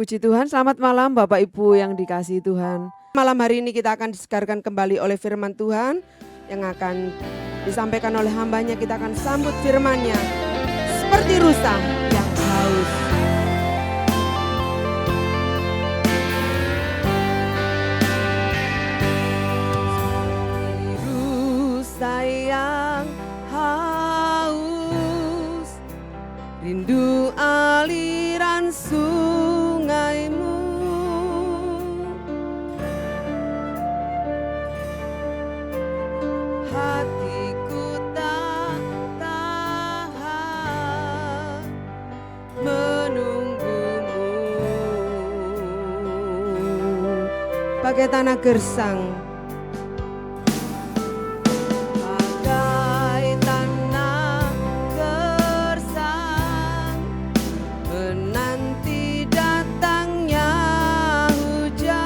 Puji Tuhan, selamat malam Bapak Ibu yang dikasihi Tuhan. Malam hari ini kita akan disegarkan kembali oleh firman Tuhan yang akan disampaikan oleh hambanya. Kita akan sambut firman-Nya seperti rusa yang haus. Seperti rusa yang haus, rindu aliran sungaimu. Hatiku tak tahan menunggumu. Bagai tanah gersang, bagai tanah gersang, menanti datangnya hujan.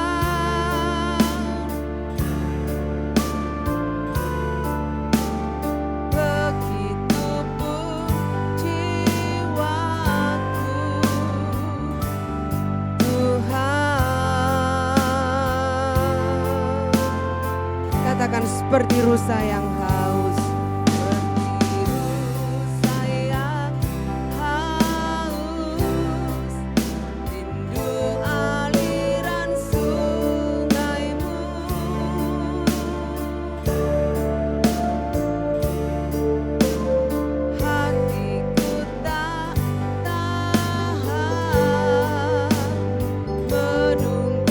Begitupun jiwaku, Tuhan. Katakan seperti rusa yang haus. Seperti rusa yang haus, rindu aliran sungaimu. Hatiku tak tahan menunggumu.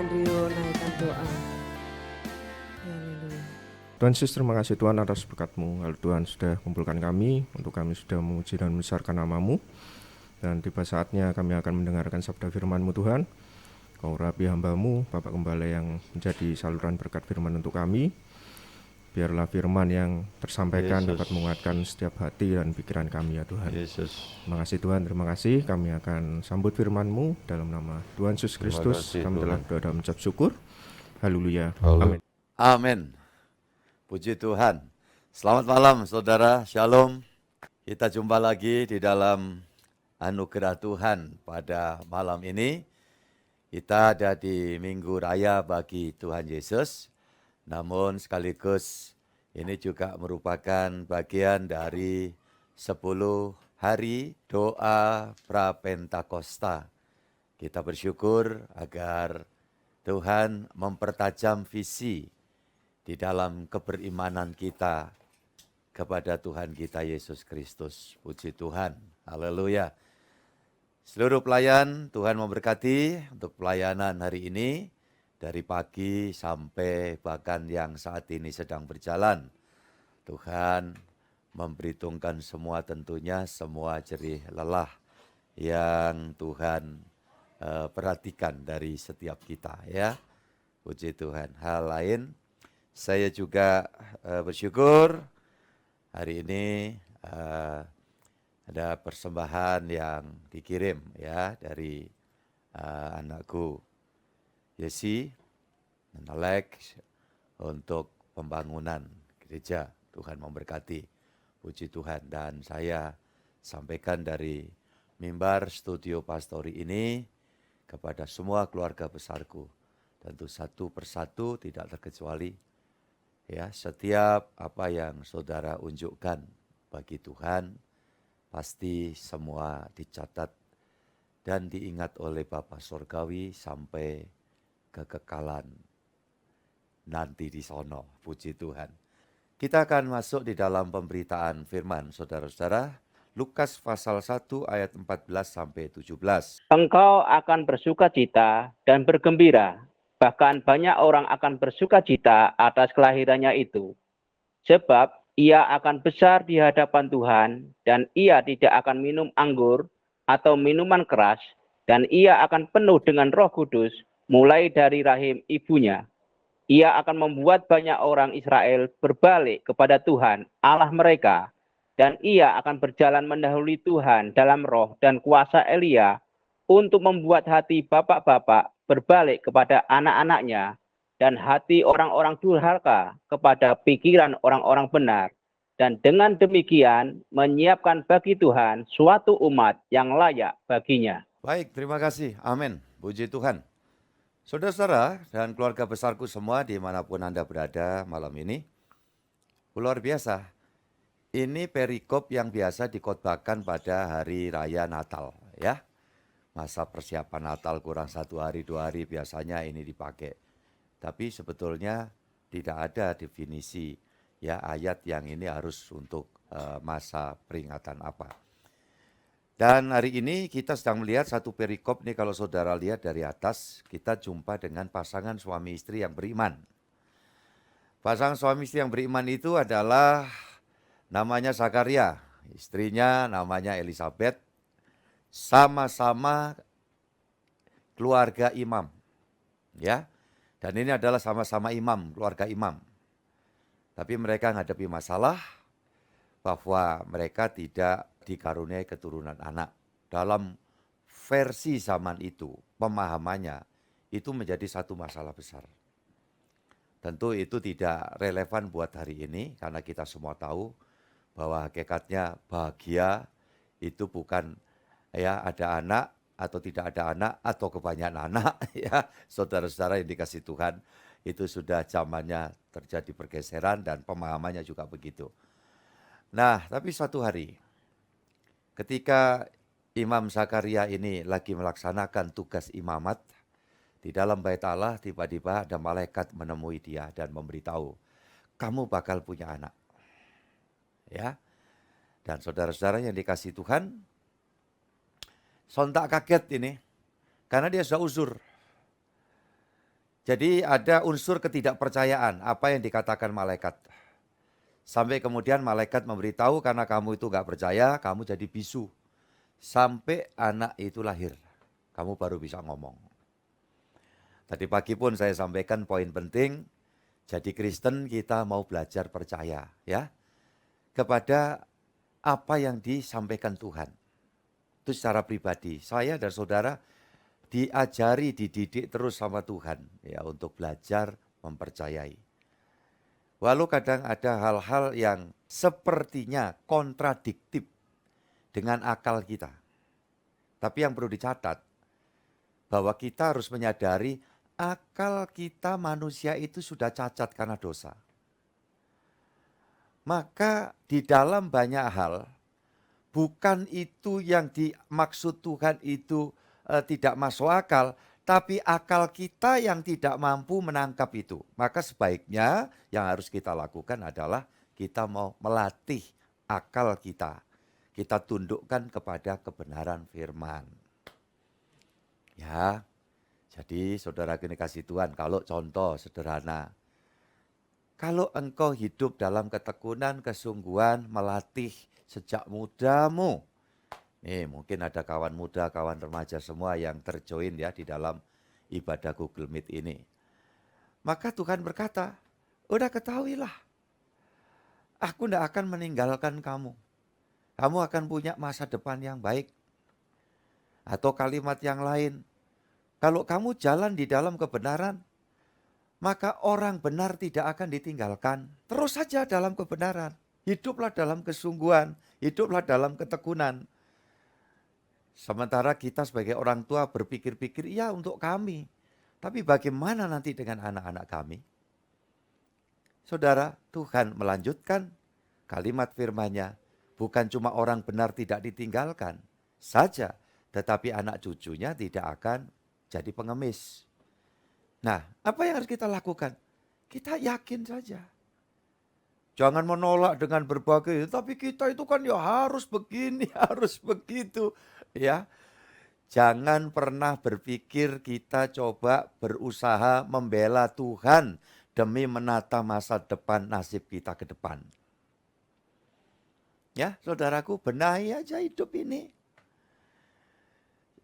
dan Rio naikkan doa. Haleluya. Tuhan Yesus, terima kasih Tuhan atas berkat-Mu. Lalu Tuhan sudah kumpulkan kami, untuk kami sudah memuji dan membesarkan nama-Mu. Dan tiba saatnya kami akan mendengarkan sabda firman-Mu Tuhan. Kau urapi hamba-Mu, Bapak Gembala yang menjadi saluran berkat firman untuk kami. Biarlah firman yang tersampaikan dapat menguatkan setiap hati dan pikiran kami ya Tuhan. Terima kasih Tuhan, terima kasih. Kami akan sambut firman-Mu dalam nama Tuhan Yesus Kristus. Kami telah berdoa dan mengucap syukur. Haleluya. Amin. Amin. Puji Tuhan. Selamat malam saudara, shalom. Kita jumpa lagi di dalam anugerah Tuhan pada malam ini. Kita ada di Minggu Raya bagi Tuhan Yesus. Namun sekaligus ini juga merupakan bagian dari 10 hari doa Prapentakosta. Kita bersyukur agar Tuhan mempertajam visi di dalam keberimanan kita kepada Tuhan kita Yesus Kristus. Puji Tuhan, haleluya. Seluruh pelayan, Tuhan memberkati untuk pelayanan hari ini, dari pagi sampai bahkan yang saat ini sedang berjalan. Tuhan memperhitungkan semua tentunya, semua jerih lelah yang Tuhan perhatikan dari setiap kita ya. Puji Tuhan. Hal lain, saya juga bersyukur hari ini ada persembahan yang dikirim ya dari anakku Yesi dan Alex untuk pembangunan gereja. Tuhan memberkati. Puji Tuhan. Dan saya sampaikan dari mimbar studio pastori ini kepada semua keluarga besarku. Tentu satu persatu tidak terkecuali. Ya, setiap apa yang saudara unjukkan bagi Tuhan, pasti semua dicatat dan diingat oleh Bapa Surgawi sampai kekekalan nanti di sono. Puji Tuhan. Kita akan masuk di dalam pemberitaan firman, saudara-saudara. Lukas pasal 1 ayat 14 sampai 17. Engkau akan bersukacita dan bergembira. Bahkan banyak orang akan bersukacita atas kelahirannya itu. Sebab ia akan besar di hadapan Tuhan, dan ia tidak akan minum anggur atau minuman keras, dan ia akan penuh dengan Roh Kudus mulai dari rahim ibunya. Ia akan membuat banyak orang Israel berbalik kepada Tuhan Allah mereka, dan ia akan berjalan mendahului Tuhan dalam roh dan kuasa Elia untuk membuat hati bapak-bapak berbalik kepada anak-anaknya dan hati orang-orang durhaka kepada pikiran orang-orang benar, dan dengan demikian menyiapkan bagi Tuhan suatu umat yang layak baginya. Baik, terima kasih. Amin. Puji Tuhan. Saudara-saudara dan keluarga besarku semua dimanapun Anda berada malam ini, luar biasa. Ini perikop yang biasa dikhotbahkan pada hari raya Natal ya. Masa persiapan Natal kurang 1 hari 2 hari biasanya ini dipakai. Tapi sebetulnya tidak ada definisi ya ayat yang ini harus untuk masa peringatan apa. Dan hari ini kita sedang melihat satu perikop nih, kalau saudara lihat dari atas, kita jumpa dengan pasangan suami istri yang beriman. Pasangan suami istri yang beriman itu adalah namanya Zakaria, istrinya namanya Elizabeth, sama-sama keluarga imam. Ya. Dan ini adalah sama-sama imam, keluarga imam. Tapi mereka menghadapi masalah bahwa mereka tidak dikaruniai keturunan anak. Dalam versi zaman itu, pemahamannya itu menjadi satu masalah besar. Tentu itu tidak relevan buat hari ini, karena kita semua tahu bahwa hakikatnya bahagia itu bukan ya ada anak atau tidak ada anak atau kebanyakan anak ya. Saudara-saudara yang dikasih Tuhan, itu sudah zamannya terjadi pergeseran dan pemahamannya juga begitu. Nah, tapi suatu hari ketika Imam Zakaria ini lagi melaksanakan tugas imamat di dalam bait Allah, tiba-tiba ada malaikat menemui dia dan memberitahu, kamu bakal punya anak. Ya. Dan saudara-saudara yang dikasih Tuhan, sontak kaget ini, karena dia sudah uzur. Jadi ada unsur ketidakpercayaan apa yang dikatakan malaikat. Sampai kemudian malaikat memberitahu karena kamu itu gak percaya, kamu jadi bisu. Sampai anak itu lahir, kamu baru bisa ngomong. Tadi pagi pun saya sampaikan poin penting, jadi Kristen kita mau belajar percaya ya kepada apa yang disampaikan Tuhan. Itu secara pribadi, saya dan saudara diajari, dididik terus sama Tuhan ya untuk belajar mempercayai. Walau kadang ada hal-hal yang sepertinya kontradiktif dengan akal kita. Tapi yang perlu dicatat bahwa kita harus menyadari akal kita manusia itu sudah cacat karena dosa. Maka di dalam banyak hal bukan itu yang dimaksud Tuhan itu tidak masuk akal, tapi akal kita yang tidak mampu menangkap itu. Maka sebaiknya yang harus kita lakukan adalah kita mau melatih akal kita. Kita tundukkan kepada kebenaran firman. Ya, jadi saudara kini kasih Tuhan, kalau contoh sederhana. Kalau engkau hidup dalam ketekunan, kesungguhan, melatih sejak mudamu. Nih mungkin ada kawan muda, kawan remaja semua yang terjoin ya di dalam ibadah Google Meet ini. Maka Tuhan berkata, udah ketahuilah, aku tidak akan meninggalkan kamu. Kamu akan punya masa depan yang baik. Atau kalimat yang lain, kalau kamu jalan di dalam kebenaran, maka orang benar tidak akan ditinggalkan. Terus saja dalam kebenaran. Hiduplah dalam kesungguhan, hiduplah dalam ketekunan. Sementara kita sebagai orang tua berpikir-pikir, ya untuk kami. Tapi bagaimana nanti dengan anak-anak kami? Saudara, Tuhan melanjutkan kalimat firman-Nya. Bukan cuma orang benar tidak ditinggalkan saja, tetapi anak cucunya tidak akan jadi pengemis. Nah, apa yang harus kita lakukan? Kita yakin saja. Jangan menolak dengan berbagai, tapi kita itu kan ya harus begini, harus begitu. Ya, jangan pernah berpikir kita coba berusaha membela Tuhan demi menata masa depan nasib kita ke depan. Ya, saudaraku, benahi aja hidup ini.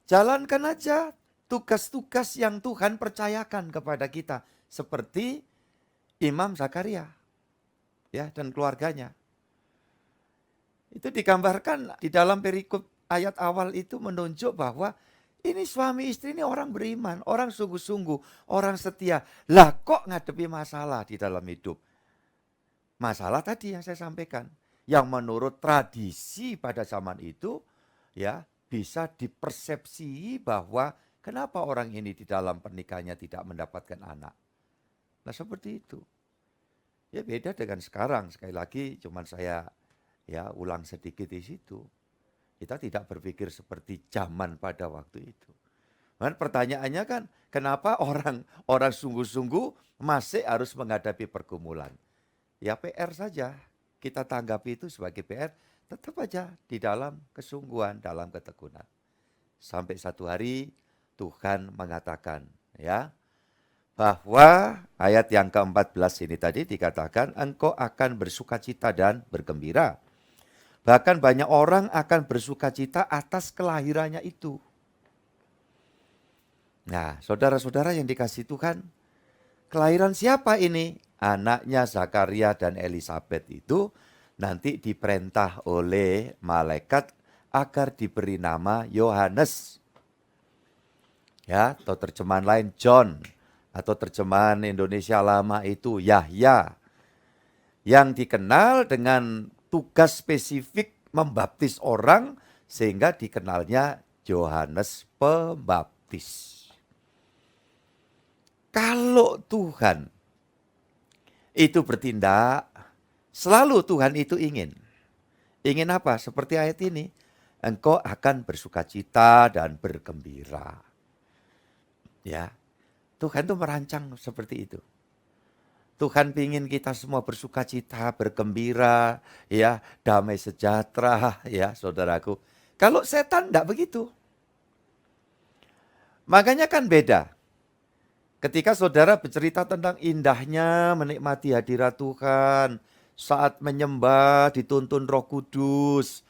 Jalankan aja tugas-tugas yang Tuhan percayakan kepada kita. Seperti Imam Zakaria ya, dan keluarganya. Itu digambarkan di dalam perikop ayat awal itu menunjuk bahwa ini suami istri ini orang beriman, orang sungguh-sungguh, orang setia. Lah kok ngadepi masalah di dalam hidup? Masalah tadi yang saya sampaikan. Yang menurut tradisi pada zaman itu ya bisa dipersepsi bahwa kenapa orang ini di dalam pernikahannya tidak mendapatkan anak. Nah seperti itu. Ya beda dengan sekarang. Sekali lagi cuman saya ya ulang sedikit di situ. Kita tidak berpikir seperti zaman pada waktu itu. Dan pertanyaannya kan kenapa orang sungguh-sungguh masih harus menghadapi pergumulan. Ya PR saja. Kita tanggapi itu sebagai PR, tetap aja di dalam kesungguhan, dalam ketekunan. Sampai satu hari Tuhan mengatakan ya bahwa ayat yang ke-14 ini tadi dikatakan engkau akan bersukacita dan bergembira. Bahkan banyak orang akan bersukacita atas kelahirannya itu. Nah, saudara-saudara yang dikasihi Tuhan, kelahiran siapa ini? Anaknya Zakaria dan Elisabeth itu nanti diperintah oleh malaikat agar diberi nama Yohanes. Ya, atau terjemahan lain John, atau terjemahan Indonesia lama itu Yahya. Yang dikenal dengan tugas spesifik membaptis orang sehingga dikenalnya Yohanes Pembaptis. Kalau Tuhan itu bertindak, selalu Tuhan itu ingin. Ingin apa? Seperti ayat ini. Engkau akan bersukacita dan bergembira. Ya, Tuhan itu merancang seperti itu. Tuhan ingin kita semua bersukacita, bergembira, ya, damai sejahtera, ya, saudaraku. Kalau setan enggak begitu. Makanya kan beda. Ketika saudara bercerita tentang indahnya menikmati hadirat Tuhan, saat menyembah dituntun Roh Kudus,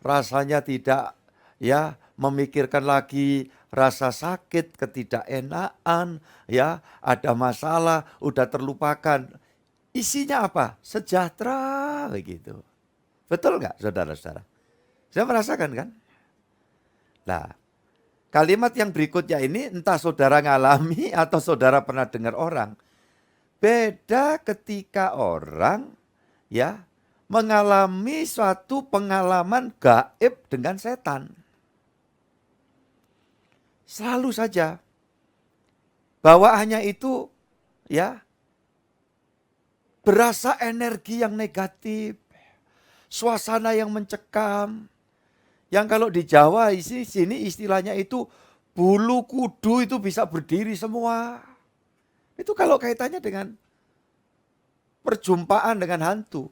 rasanya tidak ya memikirkan lagi rasa sakit, ketidakenaan, ya ada masalah, udah terlupakan. Isinya apa? Sejahtera begitu. Betul nggak saudara-saudara? Saya merasakan kan? Nah, kalimat yang berikutnya ini entah saudara ngalami atau saudara pernah dengar orang. Beda ketika orang ya mengalami suatu pengalaman gaib dengan setan. Selalu saja bawaannya itu ya berasa energi yang negatif, suasana yang mencekam. Yang kalau di Jawa sini istilahnya itu bulu kudu itu bisa berdiri semua. Itu kalau kaitannya dengan perjumpaan dengan hantu.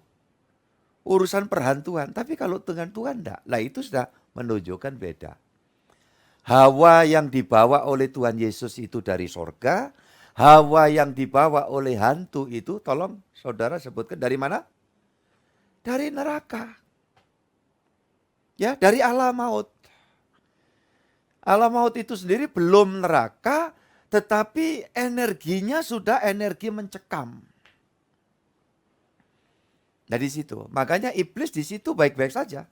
Urusan perhantuan. Tapi kalau dengan Tuhan enggak. Nah itu sudah menunjukkan beda. Hawa yang dibawa oleh Tuhan Yesus itu dari sorga. Hawa yang dibawa oleh hantu itu, tolong saudara sebutkan dari mana? Dari neraka. Ya, dari alam maut. Alam maut itu sendiri belum neraka, tetapi energinya sudah energi mencekam. Nah di situ, makanya iblis di situ baik-baik saja.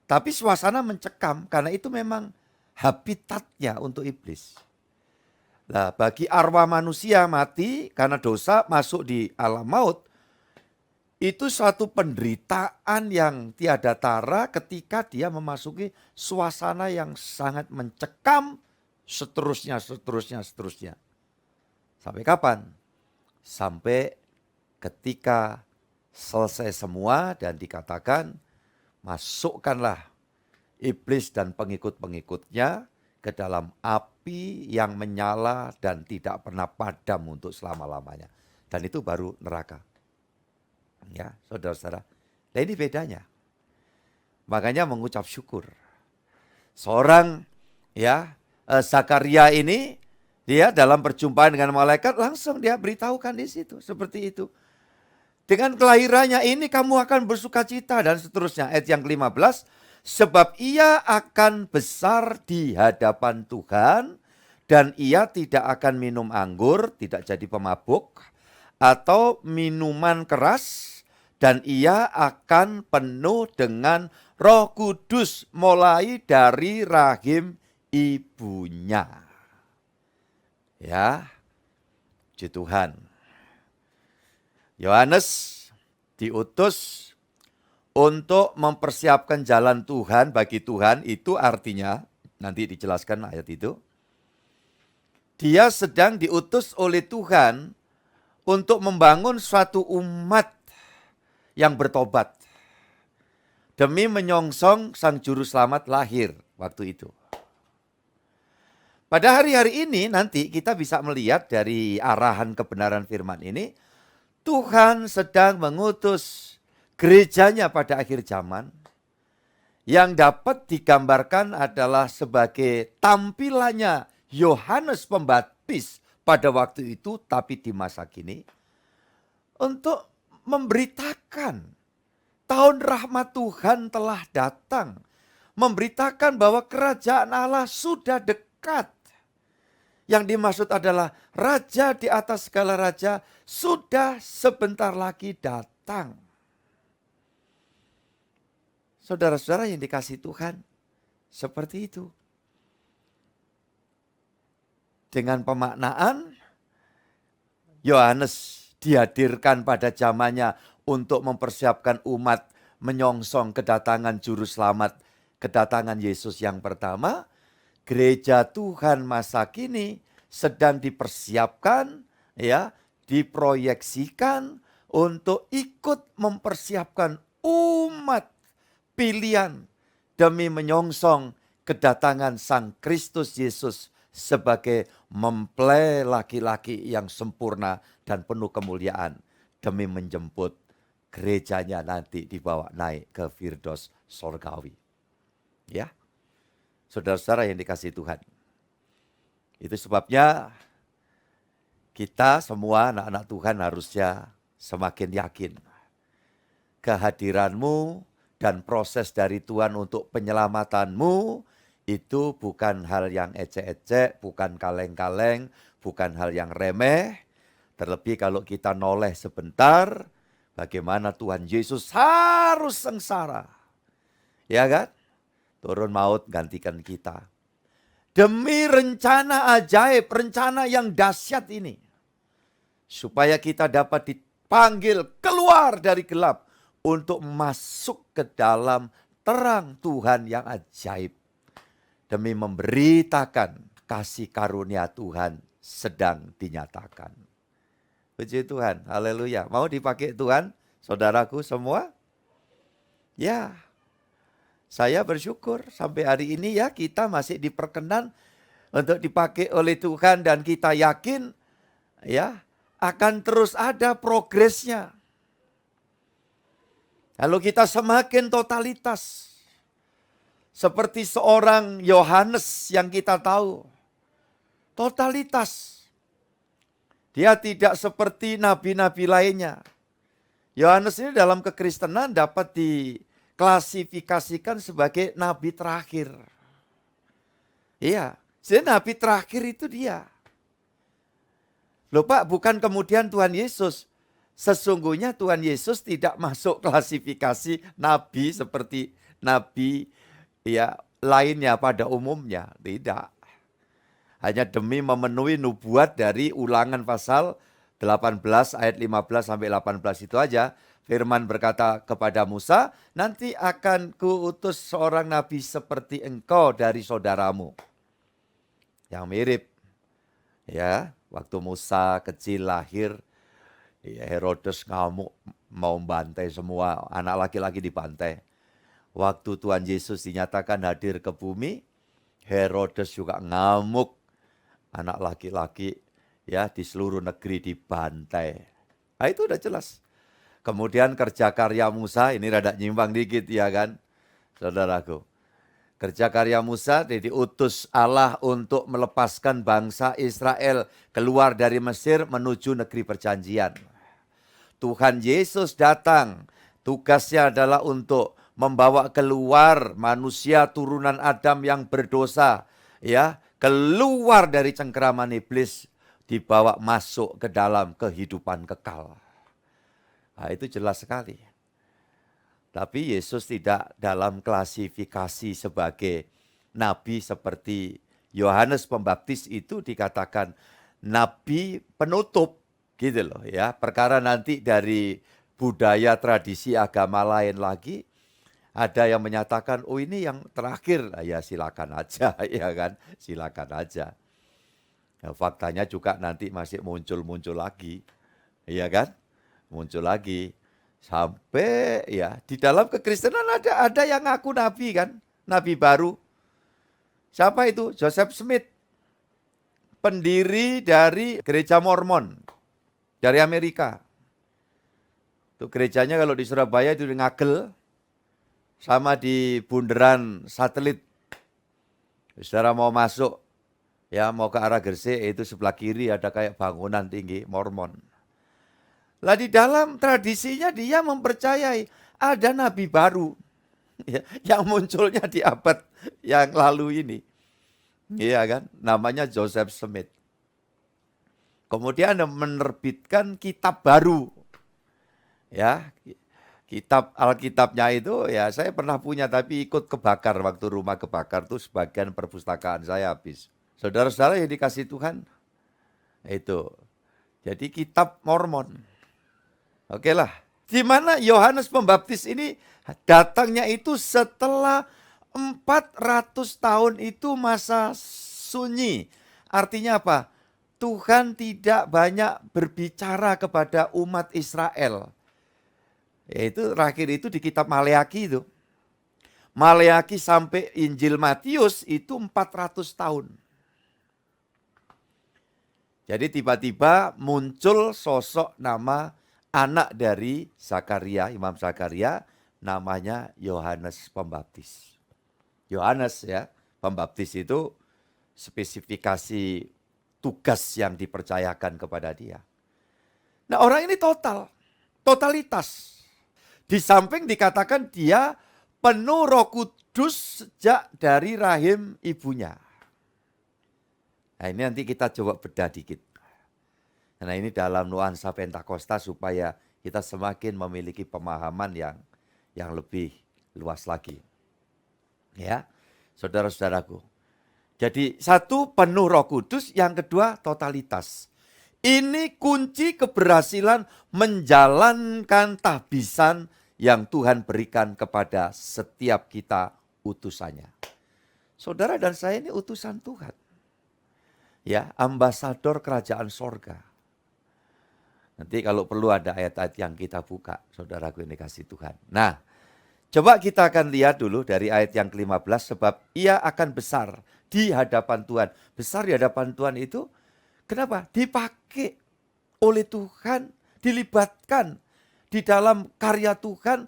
Tapi suasana mencekam karena itu memang habitatnya untuk iblis. Nah, bagi arwah manusia mati karena dosa masuk di alam maut, itu suatu penderitaan yang tiada tara ketika dia memasuki suasana yang sangat mencekam, seterusnya. Sampai kapan? Sampai ketika selesai semua dan dikatakan, masukkanlah iblis dan pengikut-pengikutnya ke dalam api yang menyala dan tidak pernah padam untuk selama-lamanya. Dan itu baru neraka. Ya, saudara-saudara. Nah ini bedanya. Makanya mengucap syukur. Seorang ya Zakaria ini dia dalam perjumpaan dengan malaikat langsung dia beritahukan di situ seperti itu. Dengan kelahirannya ini kamu akan bersukacita dan seterusnya. Ayat yang ke-15, sebab ia akan besar di hadapan Tuhan dan ia tidak akan minum anggur, tidak jadi pemabuk atau minuman keras. Dan ia akan penuh dengan Roh Kudus mulai dari rahim ibunya. Ya, puji Tuhan. Yohanes diutus untuk mempersiapkan jalan Tuhan bagi Tuhan. Itu artinya, nanti dijelaskan ayat itu. Dia sedang diutus oleh Tuhan untuk membangun suatu umat yang bertobat demi menyongsong Sang Juru Selamat lahir waktu itu. Pada hari-hari ini nanti kita bisa melihat dari arahan kebenaran firman ini, Tuhan sedang mengutus gerejanya pada akhir zaman yang dapat digambarkan adalah sebagai tampilannya Yohanes Pembaptis pada waktu itu tapi di masa kini untuk memberitakan tahun rahmat Tuhan telah datang. Memberitakan bahwa kerajaan Allah sudah dekat. Yang dimaksud adalah raja di atas segala raja sudah sebentar lagi datang. Saudara-saudara yang dikasihi Tuhan, seperti itu. Dengan pemaknaan, Yohanes dihadirkan pada zamannya untuk mempersiapkan umat menyongsong kedatangan Juru Selamat, kedatangan Yesus yang pertama. Gereja Tuhan masa kini sedang dipersiapkan, ya, diproyeksikan untuk ikut mempersiapkan umat pilihan demi menyongsong kedatangan Sang Kristus Yesus sebagai mempelai laki-laki yang sempurna dan penuh kemuliaan demi menjemput gerejanya nanti dibawa naik ke Firdaus Sorgawi. Ya, saudara-saudara yang dikasihi Tuhan. Itu sebabnya Kita semua anak-anak Tuhan harusnya semakin yakin. Kehadiranmu dan proses dari Tuhan untuk penyelamatanmu itu bukan hal yang ecek-ecek, bukan kaleng-kaleng, bukan hal yang remeh. Terlebih kalau kita noleh sebentar, bagaimana Tuhan Yesus harus sengsara. Ya kan? Turun maut gantikan kita. Demi rencana ajaib, rencana yang dahsyat ini. Supaya kita dapat dipanggil keluar dari gelap untuk masuk ke dalam terang Tuhan yang ajaib. Demi memberitakan kasih karunia Tuhan sedang dinyatakan. Puji Tuhan, haleluya. Mau dipakai Tuhan, saudaraku semua? Ya, saya bersyukur sampai hari ini ya kita masih diperkenan untuk dipakai oleh Tuhan dan kita yakin ya akan terus ada progresnya. Kalau kita semakin totalitas, seperti seorang Yohanes yang kita tahu, totalitas. Dia tidak seperti nabi-nabi lainnya. Yohanes ini dalam kekristenan dapat diklasifikasikan sebagai nabi terakhir. Iya, jadi nabi terakhir itu dia. Loh Pak, bukan kemudian Tuhan Yesus. Sesungguhnya Tuhan Yesus tidak masuk klasifikasi nabi seperti nabi ya lainnya pada umumnya. Tidak. Hanya demi memenuhi nubuat dari Ulangan pasal 18 ayat 15 sampai 18 itu aja. Firman berkata kepada Musa, nanti akan kuutus seorang nabi seperti engkau dari saudaramu. Yang mirip. Ya, waktu Musa kecil lahir, ya Herodes ngamuk mau membantai semua anak laki-laki dibantai. Waktu Tuhan Yesus dinyatakan hadir ke bumi, Herodes juga ngamuk. Anak laki-laki ya di seluruh negeri dibantai. Nah, itu udah jelas. Kemudian kerja karya Musa, ini rada nyimbang dikit ya kan, saudaraku. Kerja karya Musa diutus Allah untuk melepaskan bangsa Israel keluar dari Mesir menuju negeri perjanjian. Tuhan Yesus datang, tugasnya adalah untuk membawa keluar manusia turunan Adam yang berdosa, ya, keluar dari cengkeraman iblis, dibawa masuk ke dalam kehidupan kekal. Nah, itu jelas sekali. Tapi Yesus tidak dalam klasifikasi sebagai nabi seperti Yohanes Pembaptis itu dikatakan nabi penutup gitu loh ya. Perkara nanti dari budaya tradisi agama lain lagi ada yang menyatakan oh ini yang terakhir. Nah, ya silakan aja ya kan, silakan aja. Nah, faktanya juga nanti masih muncul lagi. Iya kan? Muncul lagi. Sampai ya di dalam kekristenan ada yang ngaku nabi kan, nabi baru. Siapa itu? Joseph Smith, pendiri dari gereja Mormon dari Amerika. Itu gerejanya kalau di Surabaya itu di Ngagel sama di bundaran satelit. Saudara mau masuk ya mau ke arah Gresik itu sebelah kiri ada kayak bangunan tinggi Mormon. Lah di dalam tradisinya dia mempercayai ada nabi baru ya, yang munculnya di abad yang lalu ini. Iya kan? Namanya Joseph Smith. Kemudian menerbitkan kitab baru. Ya, kitab Alkitabnya itu ya saya pernah punya tapi ikut kebakar waktu rumah kebakar tuh sebagian perpustakaan saya habis. Saudara-saudara yang dikasih Tuhan itu. Jadi kitab Mormon. Oke lah, di mana Yohanes Pembaptis ini datangnya itu setelah 400 tahun itu masa sunyi. Artinya apa? Tuhan tidak banyak berbicara kepada umat Israel. Yaitu terakhir itu di kitab Maleaki itu. Maleaki sampai Injil Matius itu 400 tahun. Jadi tiba-tiba muncul sosok nama anak dari Zakaria, Imam Zakaria, namanya Yohanes Pembaptis. Yohanes ya, Pembaptis itu spesifikasi tugas yang dipercayakan kepada dia. Nah, orang ini totalitas. Di samping dikatakan dia penuh Roh Kudus sejak dari rahim ibunya. Nah, ini nanti kita coba bedah dikit. Nah, ini dalam nuansa Pentakosta supaya kita semakin memiliki pemahaman yang lebih luas lagi. Ya, saudara-saudaraku. Jadi satu, penuh Roh Kudus, yang kedua totalitas. Ini kunci keberhasilan menjalankan tahbisan yang Tuhan berikan kepada setiap kita utusannya. Saudara dan saya ini utusan Tuhan. Ya, ambasador kerajaan sorga. Nanti kalau perlu ada ayat-ayat yang kita buka, saudaraku ini kasih Tuhan. Nah, coba kita akan lihat dulu dari ayat yang ke-15, sebab ia akan besar di hadapan Tuhan. Besar di hadapan Tuhan itu kenapa? Dipakai oleh Tuhan, dilibatkan di dalam karya Tuhan,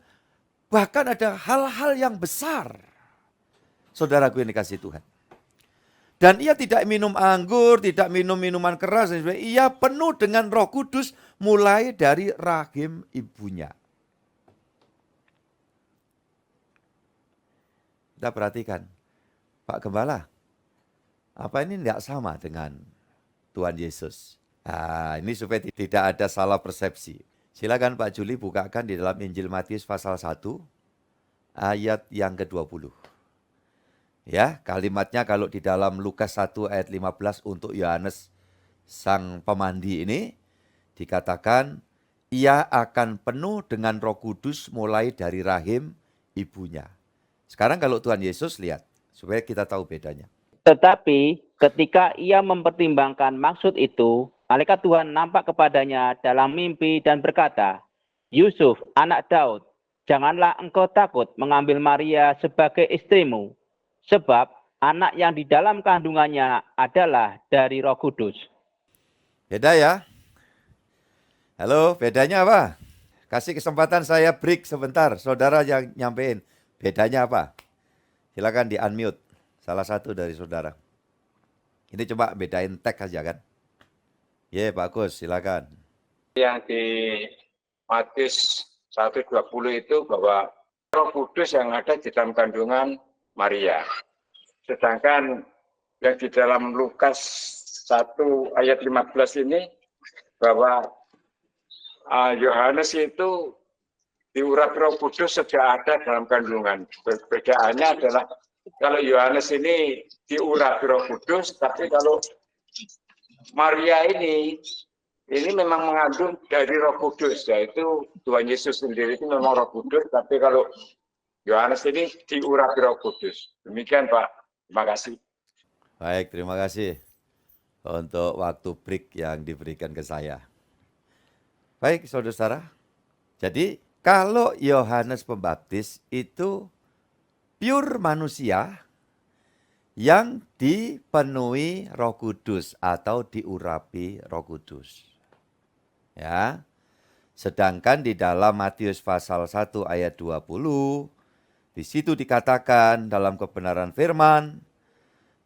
bahkan ada hal-hal yang besar. Saudaraku ini kasih Tuhan. Dan ia tidak minum anggur, tidak minum minuman keras, dan sebagainya. Ia penuh dengan Roh Kudus mulai dari rahim ibunya. Kita perhatikan, Pak Gembala, apa ini tidak sama dengan Tuhan Yesus? Nah, ini supaya tidak ada salah persepsi. Silakan Pak Juli bukakan di dalam Injil Matius pasal 1 ayat yang ke-20. Ya, kalimatnya kalau di dalam Lukas 1 ayat 15 untuk Yohanes sang pemandi ini dikatakan ia akan penuh dengan Roh Kudus mulai dari rahim ibunya. Sekarang kalau Tuhan Yesus lihat supaya kita tahu bedanya. Tetapi ketika ia mempertimbangkan maksud itu, malaikat Tuhan nampak kepadanya dalam mimpi dan berkata, Yusuf, anak Daud, janganlah engkau takut mengambil Maria sebagai istrimu, sebab anak yang di dalam kandungannya adalah dari Roh Kudus. Beda ya? Halo, bedanya apa? Kasih kesempatan saya break sebentar, saudara yang nyampein. Bedanya apa? Silakan di unmute, salah satu dari saudara. Ini coba bedain tag aja kan? Ya, Pak Kus, silakan. Yang di Matius 1:20 itu bahwa Roh Kudus yang ada di dalam kandungan Maria. Sedangkan yang di dalam Lukas 1 ayat 15 ini bahwa Yohanes itu diurapi Roh Kudus sejak ada dalam kandungan. Perbedaannya adalah kalau Yohanes ini diurapi Roh Kudus, tapi kalau Maria ini memang mengandung dari Roh Kudus, yaitu Tuhan Yesus sendiri itu memang Roh Kudus, tapi kalau Yohanes ini diurapi Roh Kudus. Demikian Pak, terima kasih. Baik, terima kasih untuk waktu break yang diberikan ke saya. Baik, saudara-saudara. Jadi, kalau Yohanes Pembaptis itu pure manusia yang dipenuhi Roh Kudus atau diurapi Roh Kudus. Ya. Sedangkan di dalam Matius pasal 1 ayat 20, di situ dikatakan dalam kebenaran firman,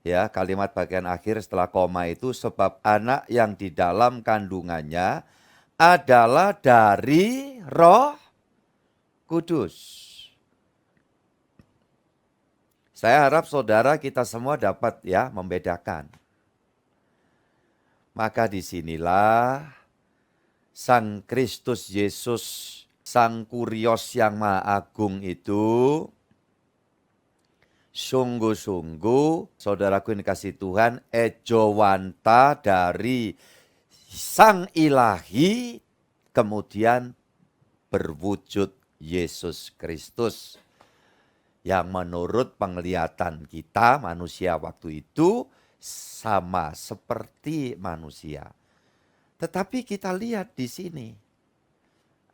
ya, kalimat bagian akhir setelah koma itu, sebab anak yang di dalam kandungannya adalah dari Roh Kudus. Saya harap saudara kita semua dapat ya membedakan. Maka disinilah Sang Kristus Yesus, Sang Kurios yang Maha Agung itu sungguh-sungguh, saudaraku yang dikasih Tuhan, ejowanta dari Sang Ilahi, kemudian berwujud Yesus Kristus. Yang menurut penglihatan kita manusia waktu itu sama seperti manusia. Tetapi kita lihat di sini,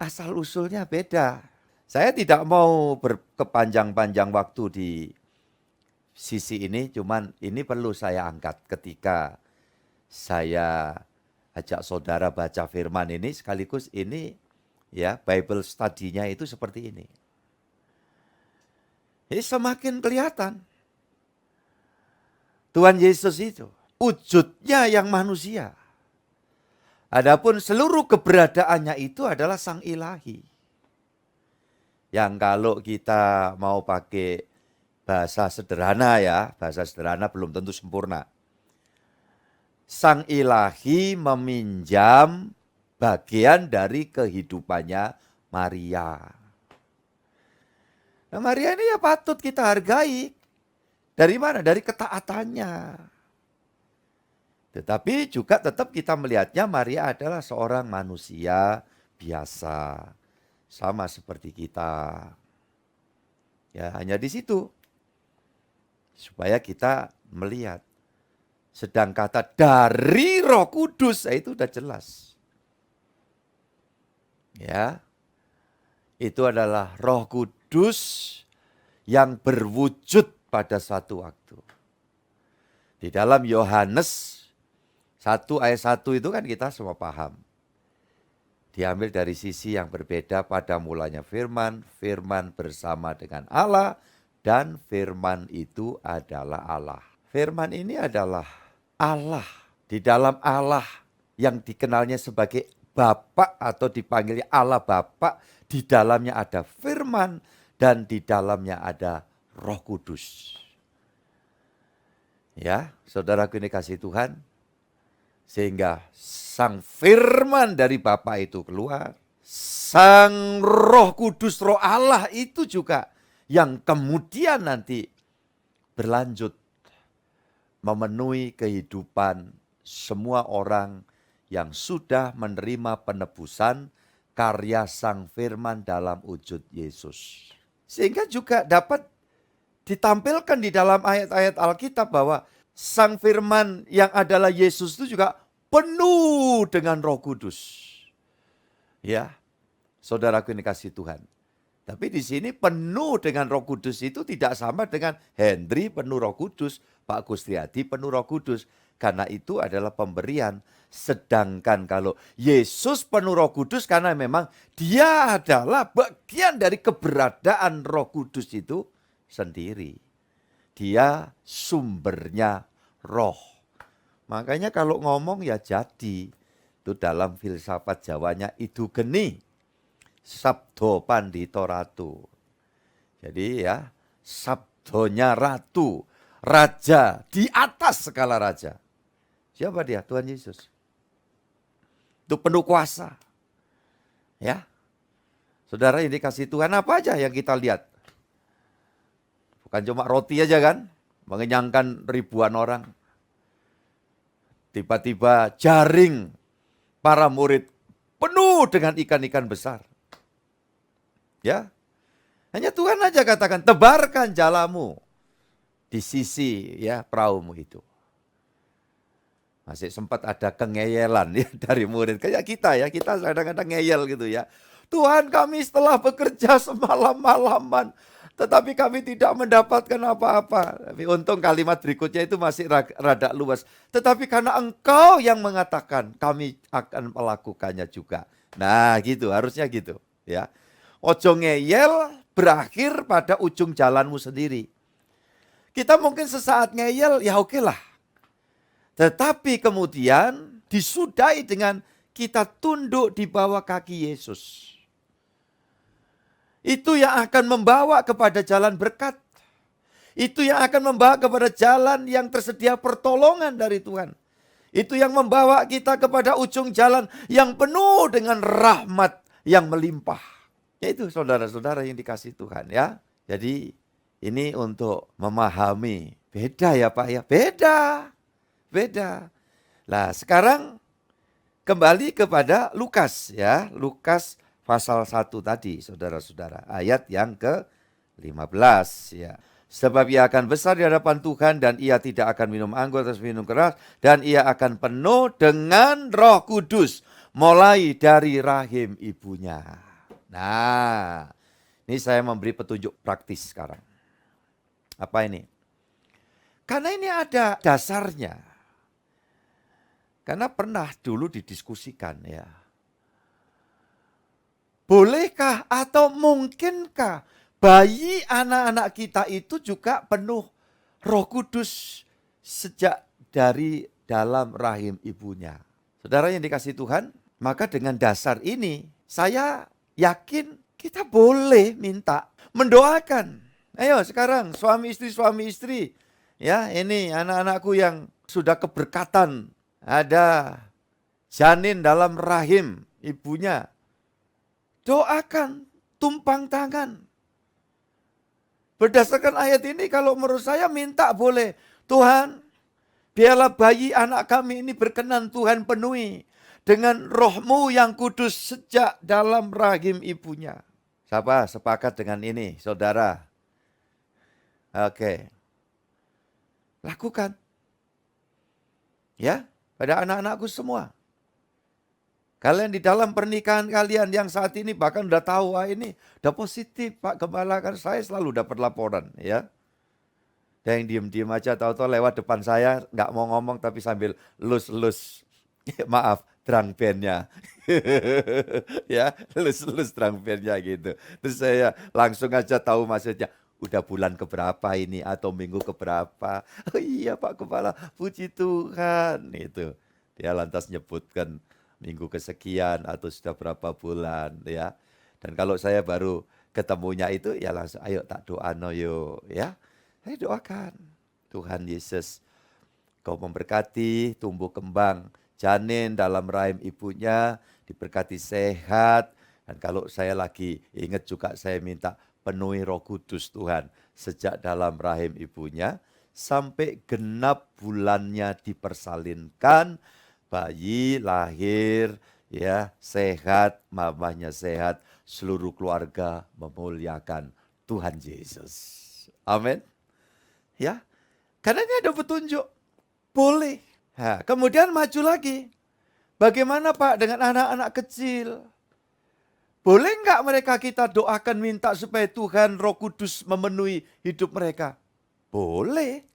asal usulnya beda. Saya tidak mau berkepanjang-panjang waktu di sisi ini, cuman ini perlu saya angkat ketika saya ajak saudara baca firman ini, sekaligus ini ya Bible study-nya itu seperti ini. Jadi semakin kelihatan Tuhan Yesus itu wujudnya yang manusia. Adapun seluruh keberadaannya itu adalah Sang Ilahi. Yang kalau kita mau pakai bahasa sederhana ya, bahasa sederhana belum tentu sempurna. Sang Ilahi meminjam bagian dari kehidupannya Maria. Nah, Maria ini ya patut kita hargai. Dari mana? Dari ketaatannya. Tetapi juga tetap kita melihatnya Maria adalah seorang manusia biasa. Sama seperti kita. Ya, hanya di situ. Supaya kita melihat. Sedang kata dari Roh Kudus, itu udah jelas. Ya. Itu adalah Roh Kudus yang berwujud pada suatu waktu. Di dalam Yohanes 1 ayat 1 itu kan kita semua paham. Diambil dari sisi yang berbeda, pada mulanya firman, firman bersama dengan Allah, dan firman itu adalah Allah. Firman ini adalah Allah. Di dalam Allah yang dikenalnya sebagai Bapa atau dipanggilnya Allah Bapa, di dalamnya ada firman dan di dalamnya ada Roh Kudus. Ya, saudaraku ini kasih Tuhan, sehingga sang firman dari Bapa itu keluar, sang Roh Kudus, Roh Allah itu juga yang kemudian nanti berlanjut memenuhi kehidupan semua orang yang sudah menerima penebusan karya sang firman dalam wujud Yesus. Sehingga juga dapat ditampilkan di dalam ayat-ayat Alkitab bahwa sang firman yang adalah Yesus itu juga penuh dengan Roh Kudus. Ya, saudaraku ini kasih Tuhan. Tapi di sini penuh dengan Roh Kudus itu tidak sama dengan Hendri penuh Roh Kudus, Pak Kustriadi penuh Roh Kudus. Karena itu adalah pemberian. Sedangkan kalau Yesus penuh Roh Kudus karena memang dia adalah bagian dari keberadaan Roh Kudus itu sendiri. Dia sumbernya Roh. Makanya kalau ngomong ya jadi. Itu dalam filsafat Jawanya itu geni. Sabdo pandito ratu. Jadi ya, sabdonya ratu. Raja di atas segala raja. Siapa dia? Tuhan Yesus. Itu penuh kuasa. Ya. Saudara yang dikasih Tuhan, apa aja yang kita lihat? Bukan cuma roti aja kan? Mengenyangkan ribuan orang. Tiba-tiba jaring para murid penuh dengan ikan-ikan besar. Ya. Hanya Tuhan aja katakan, tebarkan jalamu di sisi ya perahumu itu. Masih sempat ada kengeyelan ya dari murid. Kayak kita ya, kita kadang-kadang ngeyel gitu ya. Tuhan, kami setelah bekerja semalam-malaman, tetapi kami tidak mendapatkan apa-apa. Tapi untung kalimat berikutnya itu masih rada luas. Tetapi karena Engkau yang mengatakan, kami akan melakukannya juga. Nah gitu, harusnya gitu ya. Ojo ngeyel berakhir pada ujung jalanmu sendiri. Kita mungkin sesaat ngeyel, ya oke lah. Tetapi kemudian disudahi dengan kita tunduk di bawah kaki Yesus. Itu yang akan membawa kepada jalan berkat. Itu yang akan membawa kepada jalan yang tersedia pertolongan dari Tuhan. Itu yang membawa kita kepada ujung jalan yang penuh dengan rahmat yang melimpah. Yaitu saudara-saudara yang dikasih Tuhan ya. Jadi ini untuk memahami. Beda ya Pak ya, beda. Nah sekarang kembali kepada Lukas ya. Lukas pasal 1 tadi saudara-saudara. Ayat yang ke-15 ya. Sebab ia akan besar di hadapan Tuhan dan ia tidak akan minum anggur atau minum keras. Dan ia akan penuh dengan Roh Kudus mulai dari rahim ibunya. Nah ini saya memberi petunjuk praktis sekarang. Apa ini? Karena ini ada dasarnya. Karena pernah dulu didiskusikan ya. Bolehkah atau mungkinkah bayi anak-anak kita itu juga penuh Roh Kudus sejak dari dalam rahim ibunya. Saudara yang dikasihi Tuhan, maka dengan dasar ini saya yakin kita boleh minta, mendoakan. Ayo sekarang suami istri, ya ini anak-anakku yang sudah keberkatan, ada janin dalam rahim ibunya. Doakan, tumpang tangan. Berdasarkan ayat ini kalau menurut saya minta boleh. Tuhan, biarlah bayi anak kami ini berkenan Tuhan penuhi dengan roh-Mu yang kudus sejak dalam rahim ibunya. Siapa sepakat dengan ini, saudara? Oke. Lakukan. Ya, pada anak-anakku semua. Kalian di dalam pernikahan kalian yang saat ini bahkan udah tahu, ini udah positif Pak Gembala, kan saya selalu dapat laporan ya. Dan yang diem-diem aja tahu-tahu lewat depan saya, nggak mau ngomong tapi sambil lus-lus, maaf, drum bandnya. Ya, lus-lus drum bandnya gitu. Terus saya langsung aja tahu maksudnya, udah bulan keberapa ini atau minggu keberapa. Oh iya Pak Gembala, puji Tuhan. Itu dia lantas nyebutkan minggu kesekian atau sudah berapa bulan ya. Dan kalau saya baru ketemunya itu ya langsung ayo tak doa no yo ya. Saya doakan Tuhan Yesus kau memberkati tumbuh kembang janin dalam rahim ibunya, diberkati sehat. Dan kalau saya lagi ingat juga saya minta penuhi Roh Kudus Tuhan sejak dalam rahim ibunya sampai genap bulannya dipersalinkan. Bayi lahir ya sehat, mamanya sehat, seluruh keluarga memuliakan Tuhan Yesus. Amin. Ya. Karena ini ada petunjuk. Boleh. Nah, kemudian maju lagi. Bagaimana Pak dengan anak-anak kecil? Boleh enggak mereka kita doakan minta supaya Tuhan Roh Kudus memenuhi hidup mereka? Boleh.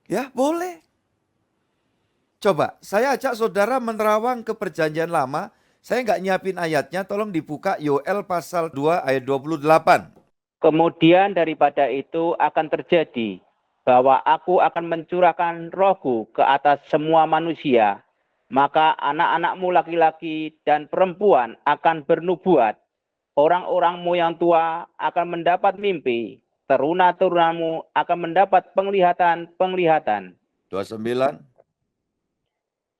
Ya, boleh. Coba, saya ajak saudara menerawang ke perjanjian lama. Saya nggak nyiapin ayatnya, tolong dibuka Yoel pasal 2 ayat 28. Kemudian daripada itu akan terjadi bahwa aku akan mencurahkan rohku ke atas semua manusia. Maka anak-anakmu laki-laki dan perempuan akan bernubuat. Orang-orangmu yang tua akan mendapat mimpi. Teruna-terunamu akan mendapat penglihatan-penglihatan. 29.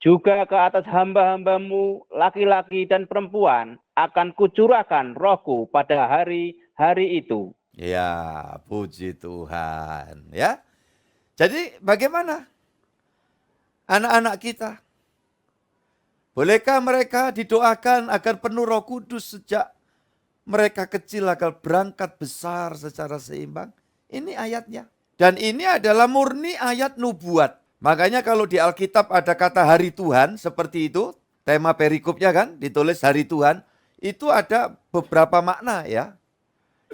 Juga ke atas hamba-hambamu laki-laki dan perempuan akan kucurahkan rohku pada hari-hari itu. Ya, puji Tuhan. Ya. Jadi bagaimana anak-anak kita? Bolehkah mereka didoakan agar penuh Roh Kudus sejak mereka kecil agar berangkat besar secara seimbang? Ini ayatnya. Dan ini adalah murni ayat nubuat. Makanya kalau di Alkitab ada kata hari Tuhan seperti itu, tema perikopnya kan ditulis hari Tuhan, itu ada beberapa makna ya.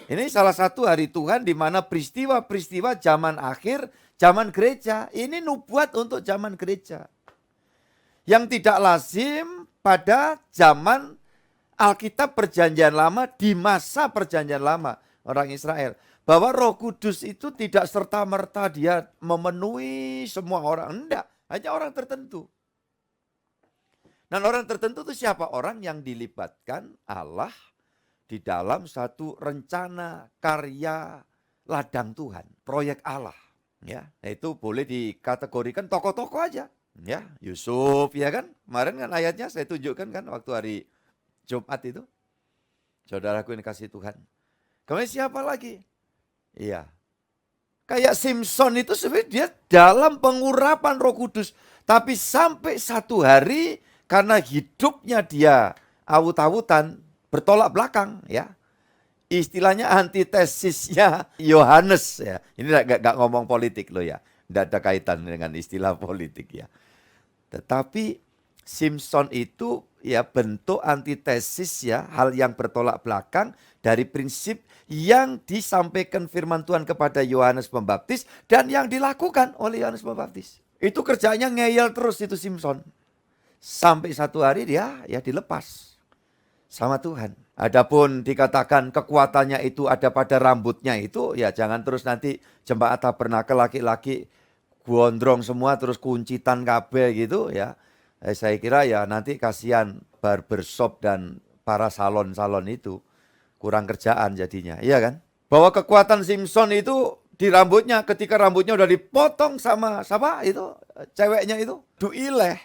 Ini salah satu hari Tuhan di mana peristiwa-peristiwa zaman akhir, zaman gereja, ini nubuat untuk zaman gereja. Yang tidak lazim pada zaman Alkitab perjanjian lama, di masa perjanjian lama orang Israel. Bahwa Roh Kudus itu tidak serta-merta dia memenuhi semua orang. Enggak, hanya orang tertentu. Dan orang tertentu itu siapa? Orang yang dilibatkan Allah di dalam satu rencana karya ladang Tuhan, proyek Allah. Ya, itu boleh dikategorikan tokoh-tokoh aja. Ya, Yusuf ya kan? Kemarin kan ayatnya saya tunjukkan kan waktu hari Jumat itu. Saudaraku yang kasih Tuhan. Kemudian siapa lagi? Iya. Kayak Simpson itu sebenarnya dia dalam pengurapan Roh Kudus. Tapi sampai satu hari karena hidupnya dia awut-awutan bertolak belakang ya. Istilahnya antitesisnya Yohanes ya. Ini gak ngomong politik loh ya. Tidak ada kaitan dengan istilah politik ya. Tetapi Simpson itu ya bentuk antitesis ya. Hal yang bertolak belakang dari prinsip yang disampaikan firman Tuhan kepada Yohanes Pembaptis dan yang dilakukan oleh Yohanes Pembaptis. Itu kerjanya ngeyel terus itu Simpson. Sampai satu hari dia ya dilepas sama Tuhan. Adapun dikatakan kekuatannya itu ada pada rambutnya itu ya jangan terus nanti jemaat tabernakel laki-laki gondrong semua terus kuncitan kabeh gitu ya. Saya kira ya nanti kasihan barbershop dan para salon-salon itu kurang kerjaan jadinya, iya kan? Bahwa kekuatan Simpson itu di rambutnya, ketika rambutnya udah dipotong sama siapa itu ceweknya itu Duileh.